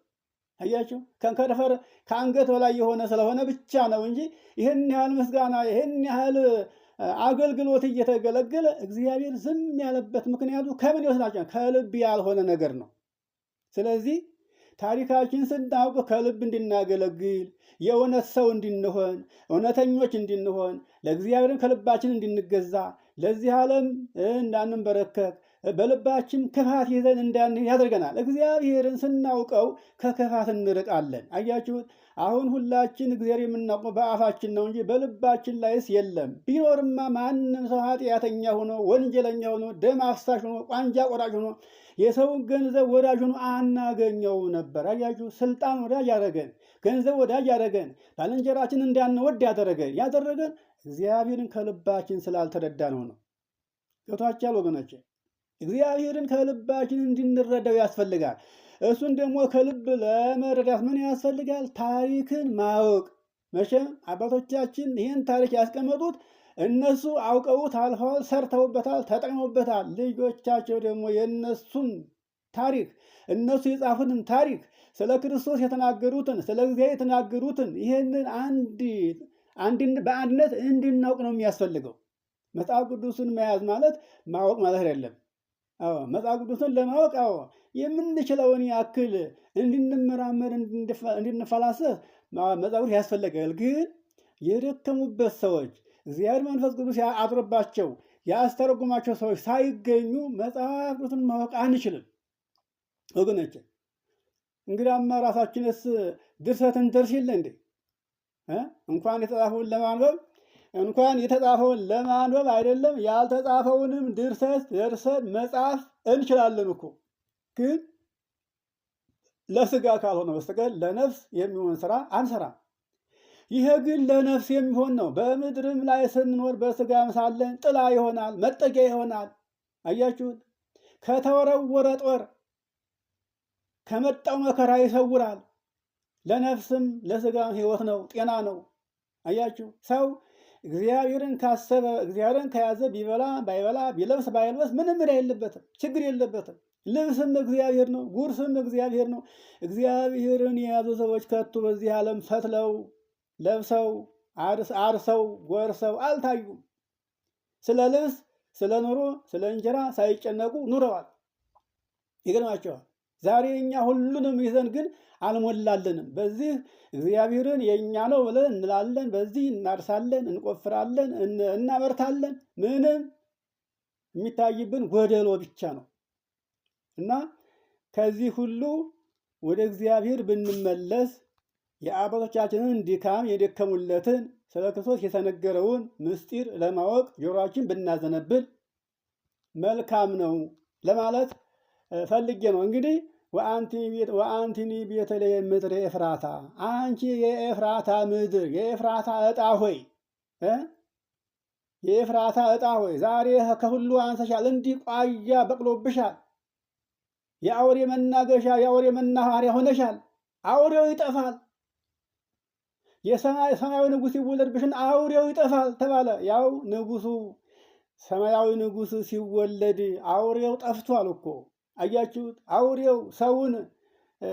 አያችሁ፣ ከንከርፈር ከአንገት በላይ የሆነ ስለሆነ ብቻ ነው እንጂ ይህን ያህል ምስጋና ይህን ያህል አገልግሎት እየተገለገለ እግዚአብሔር ዝም ያለበት ምክንያቱ ከምን ይወስዳቸዋል? ከልብ ያልሆነ ነገር ነው። ስለዚህ ታሪካችን ስናውቅ ከልብ እንድናገለግል፣ የእውነት ሰው እንድንሆን፣ እውነተኞች እንድንሆን፣ ለእግዚአብሔርን ከልባችን እንድንገዛ፣ ለዚህ ዓለም እንዳንበረከክ፣ በልባችን ክፋት ይዘን እንዳንሄድ ያደርገናል። እግዚአብሔርን ስናውቀው ከክፋት እንርቃለን። አያችሁት? አሁን ሁላችን እግዚአብሔር የምናውቀው በአፋችን ነው እንጂ በልባችን ላይስ የለም። ቢኖርማ ማንም ሰው ኃጢአተኛ ሆኖ ወንጀለኛ ሆኖ ደም አፍሳሽ ሆኖ ቋንጃ ቆራጭ ሆኖ የሰውን ገንዘብ ወዳጅ ሆኖ አናገኘው ነበር። አያችሁ፣ ስልጣን ወዳጅ ያደረገን፣ ገንዘብ ወዳጅ ያደረገን፣ ባልንጀራችን እንዳንወድ ያደረገን እግዚአብሔርን ከልባችን ስላልተረዳ ነው። ገብቷችኋል ወገኖቼ? እግዚአብሔርን ከልባችን እንድንረዳው ያስፈልጋል። እሱን ደግሞ ከልብ ለመረዳት ምን ያስፈልጋል? ታሪክን ማወቅ። መቼም አባቶቻችን ይህን ታሪክ ያስቀመጡት እነሱ አውቀውት አልፈዋል፣ ሰርተውበታል፣ ተጠቅመውበታል። ልጆቻቸው ደግሞ የእነሱን ታሪክ እነሱ የጻፉትን ታሪክ ስለ ክርስቶስ የተናገሩትን ስለ እግዚአብሔር የተናገሩትን ይህንን በአንድነት እንድናውቅ ነው የሚያስፈልገው። መጽሐፍ ቅዱስን መያዝ ማለት ማወቅ ማለት አይደለም። መጽሐፍ ቅዱስን ለማወቅ የምንችለውን ያክል እንድንመራመር እንድንፈላሰፍ መጽሐፍ ቅዱስ ያስፈልጋል። ግን የደከሙበት ሰዎች እግዚአብሔር መንፈስ ቅዱስ አድሮባቸው ያስተረጉማቸው ሰዎች ሳይገኙ መጽሐፍ ቅዱስን ማወቅ አንችልም ወገኖች። እንግዲያማ ራሳችንስ ድርሰትን ደርስ የለ እንዴ? እንኳን የተጻፈውን ለማንበብ አይደለም ያልተጻፈውንም ድርሰት ደርሰን መጽሐፍ እንችላለን እኮ። ግን ለስጋ ካልሆነ በስተቀር ለነፍስ የሚሆን ስራ አንሰራም። ይሄ ግን ለነፍስ የሚሆን ነው። በምድርም ላይ ስንኖር በስጋም ሳለን ጥላ ይሆናል፣ መጠጊያ ይሆናል። አያችሁት? ከተወረወረ ጦር ከመጣው መከራ ይሰውራል። ለነፍስም ለስጋም ሕይወት ነው፣ ጤና ነው። አያችሁ፣ ሰው እግዚአብሔርን ካሰበ እግዚአብሔርን ከያዘ ቢበላ ባይበላ ቢለብስ ባይለብስ ምንም ዕዳ የለበትም፣ ችግር የለበትም። ልብስም እግዚአብሔር ነው፣ ጉርስም እግዚአብሔር ነው። እግዚአብሔርን የያዙ ሰዎች ከቶ በዚህ ዓለም ፈትለው ለብሰው አርሰው ጎርሰው አልታዩም። ስለ ልብስ፣ ስለ ኑሮ፣ ስለ እንጀራ ሳይጨነቁ ኑረዋል። ይገርማቸዋል። ዛሬ እኛ ሁሉንም ይዘን ግን አልሞላለንም። በዚህ እግዚአብሔርን የእኛ ነው ብለን እንላለን፣ በዚህ እናርሳለን፣ እንቆፍራለን፣ እናመርታለን። ምንም የሚታይብን ጎደሎ ብቻ ነው። እና ከዚህ ሁሉ ወደ እግዚአብሔር ብንመለስ የአባቶቻችንን ድካም የደከሙለትን ስለ ክርስቶስ የተነገረውን ምስጢር ለማወቅ ጆሮአችን ብናዘነብል መልካም ነው ለማለት ፈልጌ ነው። እንግዲህ ወአንቲኒ ቤተልሔም ምድረ ኤፍራታ፣ አንቺ የኤፍራታ ምድር የኤፍራታ ዕጣ ሆይ የኤፍራታ ዕጣ ሆይ ዛሬ ከሁሉ አንሰሻል፣ እንዲህ ቋያ በቅሎብሻል። የአውሬ መናገሻ የአውሬ መናኸሪያ ሆነሻል። አውሬው ይጠፋል። የሰማያዊ ንጉሥ ይወለድብሽን አውሬው ይጠፋል ተባለ። ያው ንጉሱ ሰማያዊ ንጉሥ ሲወለድ አውሬው ጠፍቷል እኮ አያችሁት? አውሬው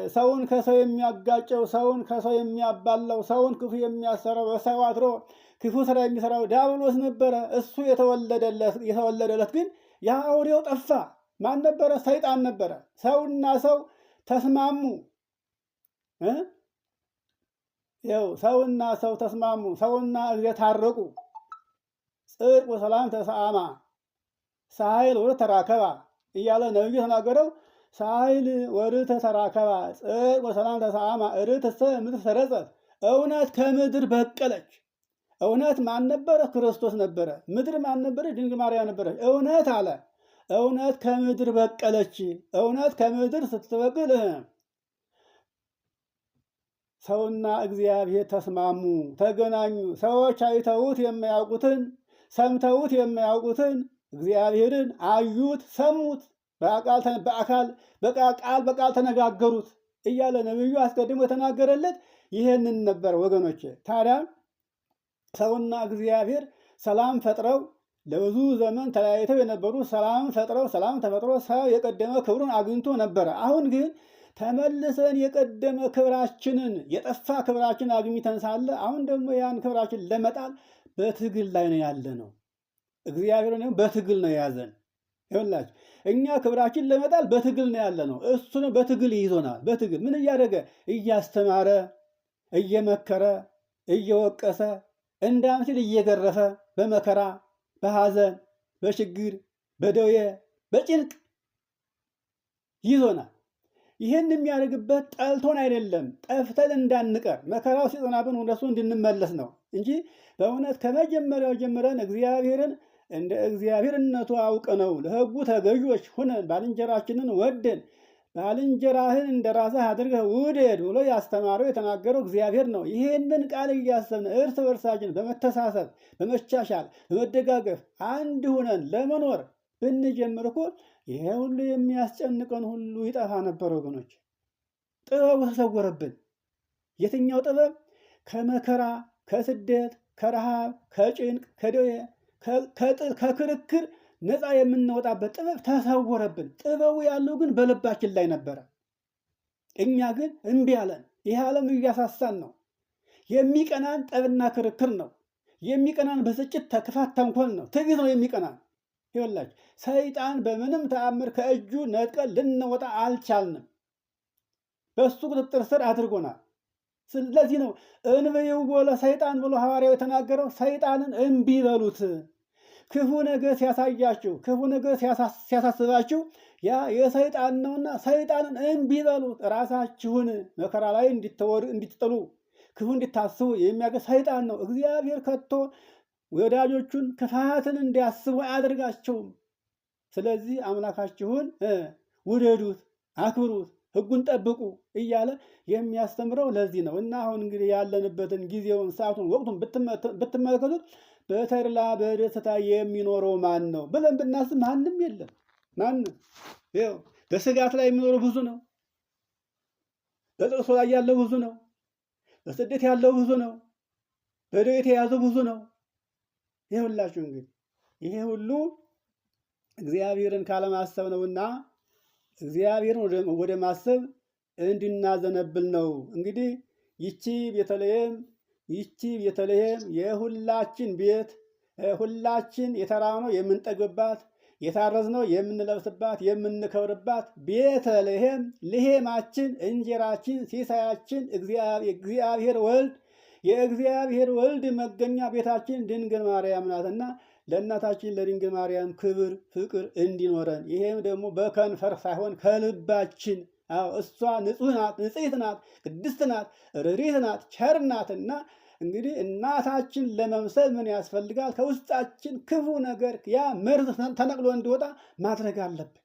ሰውን ከሰው የሚያጋጨው፣ ሰውን ከሰው የሚያባላው፣ ሰውን ክፉ የሚያሰራው፣ በሰው አድሮ ክፉ ስራ የሚሰራው ዲያብሎስ ነበረ። እሱ የተወለደለት ግን ያ አውሬው ጠፋ። ማን ነበረ? ሰይጣን ነበረ። ሰውና ሰው ተስማሙ። ይኸው ሰውና ሰው ተስማሙ። ሰውና እግዚአብሔር ታረቁ። ጽድቅ ወሰላም ተሰአማ ሳይል ወደ ተራከባ እያለ ነብዩ የተናገረው ሳይል ወርተ ተራከባ ጽድቅ ወሰላም ተሰአማ ርትዕሰ ምድር ሰረጸት። እውነት ከምድር በቀለች። እውነት ማን ነበረ? ክርስቶስ ነበረ። ምድር ማን ነበረ? ድንግል ማርያም ነበረች። እውነት አለ። እውነት ከምድር በቀለች። እውነት ከምድር ስትበቅል ሰውና እግዚአብሔር ተስማሙ፣ ተገናኙ። ሰዎች አይተውት የማያውቁትን ሰምተውት የማያውቁትን እግዚአብሔርን አዩት፣ ሰሙት፣ በቃል ተነጋገሩት እያለ ነብዩ አስቀድሞ የተናገረለት ይሄንን ነበር ወገኖች። ታዲያ ሰውና እግዚአብሔር ሰላም ፈጥረው ለብዙ ዘመን ተለያይተው የነበሩ ሰላም ፈጥረው ሰላም ተፈጥሮ ሰው የቀደመ ክብሩን አግኝቶ ነበረ። አሁን ግን ተመልሰን የቀደመ ክብራችንን የጠፋ ክብራችን አግኝተን ሳለ አሁን ደግሞ ያን ክብራችን ለመጣል በትግል ላይ ነው ያለ ነው። እግዚአብሔር ነው በትግል ነው የያዘን። ይኸውላችሁ እኛ ክብራችን ለመጣል በትግል ነው ያለ ነው። እሱ ነው በትግል ይዞናል። በትግል ምን እያደረገ? እያስተማረ፣ እየመከረ፣ እየወቀሰ እንዳም ሲል እየገረፈ በመከራ በሐዘን በችግር በደዌ በጭንቅ ይዞናል። ይህን የሚያደርግበት ጠልቶን አይደለም፣ ጠፍተን እንዳንቀር መከራው ሲጸናብን ወደሱ እንድንመለስ ነው እንጂ በእውነት ከመጀመሪያው ጀምረን እግዚአብሔርን እንደ እግዚአብሔርነቱ አውቀነው ለሕጉ ተገዦች ሁነን ባልንጀራችንን ወደን ባልንጀራህን እንደ ራስህ አድርገህ ውደድ ብሎ ያስተማረው የተናገረው እግዚአብሔር ነው። ይህንን ቃል እያሰብን እርስ በርሳችን በመተሳሰብ በመቻቻል በመደጋገፍ አንድ ሁነን ለመኖር ብንጀምር እኮ ይሄ ሁሉ የሚያስጨንቀን ሁሉ ይጠፋ ነበር ወገኖች። ጥበቡ ተሰወረብን። የትኛው ጥበብ? ከመከራ ከስደት ከረሃብ ከጭንቅ ከደዌ ከክርክር ነፃ የምንወጣበት ጥበብ ተሰወረብን። ጥበቡ ያለው ግን በልባችን ላይ ነበረ። እኛ ግን እምቢ አለን። ይህ ዓለም እያሳሳን ነው። የሚቀናን ጠብና ክርክር ነው። የሚቀናን ብስጭት፣ ክፋት፣ ተንኮል ነው። ትዕቢት ነው የሚቀናን። ይኸውላችሁ ሰይጣን በምንም ተአምር ከእጁ ነጥቀን ልንወጣ አልቻልንም። በእሱ ቁጥጥር ስር አድርጎናል። ስለዚህ ነው እንብይዎ ለሰይጣን ብሎ ሐዋርያው የተናገረው። ሰይጣንን እምቢ በሉት። ክፉ ነገር ሲያሳያችሁ፣ ክፉ ነገር ሲያሳስባችሁ ያ የሰይጣን ነውና ሰይጣንን እምቢ በሉት። ራሳችሁን መከራ ላይ እንድትጥሉ ክፉ እንድታስቡ የሚያደርግ ሰይጣን ነው። እግዚአብሔር ከቶ ወዳጆቹን ክፋትን እንዲያስቡ አያደርጋቸውም። ስለዚህ አምላካችሁን ውደዱት፣ አክብሩት፣ ሕጉን ጠብቁ እያለ የሚያስተምረው ለዚህ ነው። እና አሁን እንግዲህ ያለንበትን ጊዜውን፣ ሰዓቱን፣ ወቅቱን ብትመለከቱት በተድላ በደስታ የሚኖረው ማን ነው ብለን ብናስብ ማንም የለም። ማንም ይኸው በስጋት ላይ የሚኖረው ብዙ ነው። በጥቅሶ ላይ ያለው ብዙ ነው። በስደት ያለው ብዙ ነው። በደዌ የተያዘው ብዙ ነው። ይኸውላችሁ እንግዲህ ይሄ ሁሉ እግዚአብሔርን ካለማሰብ ነውና እግዚአብሔርን ወደ ማሰብ እንድናዘነብል ነው። እንግዲህ ይቺ ቤተልሔም የሁላችን ቤት፣ ሁላችን የተራብነው የምንጠግብባት፣ የታረዝነው የምንለብስባት፣ የምንከብርባት ቤተልሔም ልሔማችን፣ እንጀራችን፣ ሲሳያችን የእግዚአብሔር ወልድ መገኛ ቤታችን ድንግል ማርያም ናትና ለእናታችን ለድንግል ማርያም ክብር ፍቅር እንዲኖረን ይሄም ደግሞ በከንፈር ሳይሆን ከልባችን። እሷ ንጹሕ ናት፣ ንጽሕት ናት፣ ቅድስት ናት፣ ርሪት ናት፣ ቸር ናትና እንግዲህ እናታችን ለመምሰል ምን ያስፈልጋል? ከውስጣችን ክፉ ነገር ያ መርዝ ተነቅሎ እንዲወጣ ማድረግ አለብን።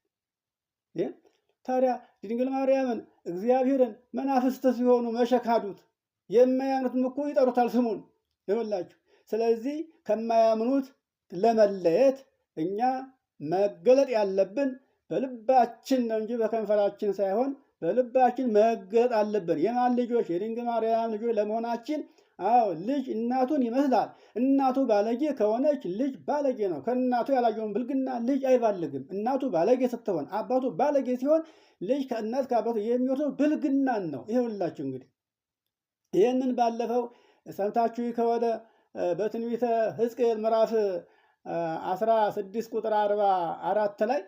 ታዲያ ድንግል ማርያምን እግዚአብሔርን መናፍስት ሲሆኑ መሸካዱት የማያምኑትም እኮ ይጠሩታል ስሙን ይኸውላችሁ። ስለዚህ ከማያምኑት ለመለየት እኛ መገለጥ ያለብን በልባችን ነው እንጂ በከንፈራችን ሳይሆን በልባችን መገለጥ አለብን። የማን ልጆች? የድንግል ማርያም ልጆች ለመሆናችን አዎ ልጅ እናቱን ይመስላል። እናቱ ባለጌ ከሆነች ልጅ ባለጌ ነው። ከእናቱ ያላየውን ብልግና ልጅ አይባልግም። እናቱ ባለጌ ስትሆን አባቱ ባለጌ ሲሆን ልጅ ከእናት ከአባቱ የሚወርሰው ብልግናን ነው። ይኸውላችሁ እንግዲህ ይህንን ባለፈው ሰምታችሁ ከወደ በትንቢተ ሕዝቅኤል ምዕራፍ 16 ቁጥር 44 ላይ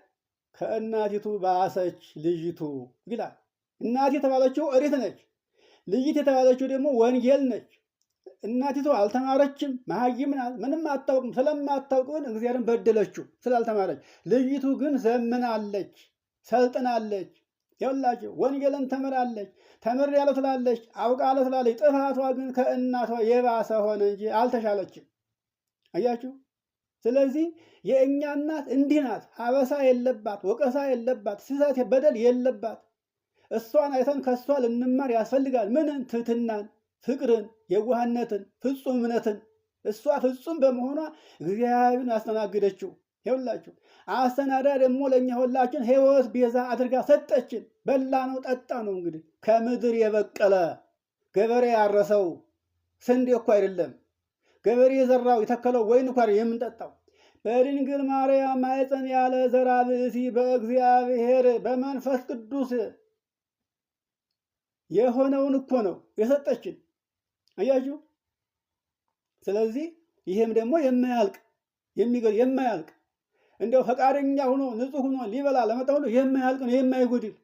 ከእናቲቱ ባሰች ልጅቱ ይላል። እናት የተባለችው ኦሪት ነች። ልጅት የተባለችው ደግሞ ወንጌል ነች። እናቲቱ አልተማረችም፣ መሀይም ናት፣ ምንም አታውቅም። ስለማታውቅ ግን እግዚአብሔርን በደለችው ስላልተማረች። ልጅቱ ግን ዘምናለች፣ ሰልጥናለች። ይኸውላችሁ ወንጌልን ተምራለች። ተምሬአለሁ ትላለች፣ አውቃለሁ ትላለች። ጥፋቷ ግን ከእናቷ የባሰ ሆነ እንጂ አልተሻለችም። አያችሁ። ስለዚህ የእኛ እናት እንዲህ ናት። አበሳ የለባት፣ ወቀሳ የለባት፣ ስህተት በደል የለባት። እሷን አይተን ከእሷ ልንማር ያስፈልጋል። ምንን? ትህትናን፣ ፍቅርን፣ የዋህነትን፣ ፍጹም እምነትን። እሷ ፍጹም በመሆኗ እግዚአብሔርን አስተናግደችው። ይኸውላችሁ አስተናዳ ደግሞ ለእኛ ሁላችን ሕይወት ቤዛ አድርጋ ሰጠችን። በላ ነው ጠጣ ነው። እንግዲህ ከምድር የበቀለ ገበሬ ያረሰው ስንዴ እኮ አይደለም፣ ገበሬ የዘራው የተከለው ወይን እኮ የምንጠጣው። በድንግል ማርያም ማኅፀን ያለ ዘራ ብእሲ በእግዚአብሔር በመንፈስ ቅዱስ የሆነውን እኮ ነው የሰጠችን። አያችሁ። ስለዚህ ይሄም ደግሞ የማያልቅ እንደው ፈቃደኛ ሆኖ ንጹሕ ሆኖ ሊበላ ለመጣ ሁሉ የማያልቅ ነው የማይጎድል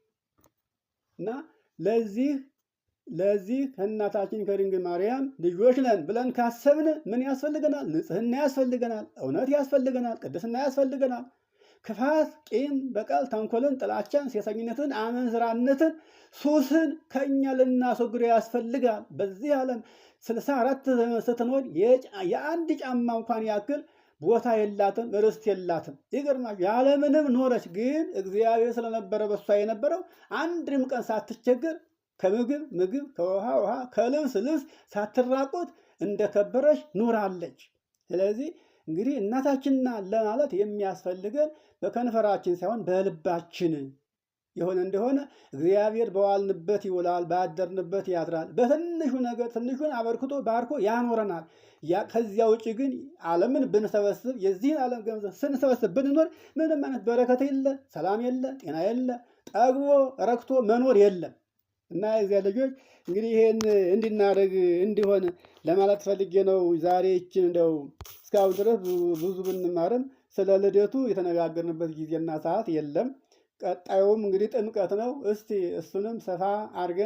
እና ለዚህ ከእናታችን ከድንግል ማርያም ልጆች ነን ብለን ካሰብን ምን ያስፈልገናል? ንጽሕና ያስፈልገናል፣ እውነት ያስፈልገናል፣ ቅድስና ያስፈልገናል። ክፋት፣ ቂም፣ በቀል፣ ተንኮልን፣ ጥላቻን፣ ሴሰኝነትን፣ አመንዝራነትን፣ ሱስን ከእኛ ልናስወግድ ያስፈልጋል። በዚህ ዓለም 64 ስትኖር የአንድ ጫማ እንኳን ያክል ቦታ የላትም፣ ርስት የላትም። ይገርማችሁ ያለምንም ኖረች። ግን እግዚአብሔር ስለነበረ በሷ የነበረው አንድም ቀን ሳትቸገር ከምግብ ምግብ፣ ከውሃ ውሃ፣ ከልብስ ልብስ ሳትራቆት እንደከበረች ኑራለች። ስለዚህ እንግዲህ እናታችንና ለማለት የሚያስፈልገን በከንፈራችን ሳይሆን በልባችን የሆነ እንደሆነ እግዚአብሔር በዋልንበት ይውላል፣ ባደርንበት ያድራል። በትንሹ ነገር ትንሹን አበርክቶ ባርኮ ያኖረናል። ከዚያ ውጭ ግን ዓለምን ብንሰበስብ የዚህን ዓለም ገንዘብ ስንሰበስብ ብንኖር ምንም አይነት በረከት የለ፣ ሰላም የለ፣ ጤና የለ፣ ጠግቦ ረክቶ መኖር የለም። እና የዚያ ልጆች እንግዲህ ይሄን እንድናደርግ እንዲሆን ለማለት ፈልጌ ነው። ዛሬ ይችን እንደው እስካሁን ድረስ ብዙ ብንማርም ስለ ልደቱ የተነጋገርንበት ጊዜና ሰዓት የለም። ቀጣዩም እንግዲህ ጥምቀት ነው። እስቲ እሱንም ሰፋ አድርገን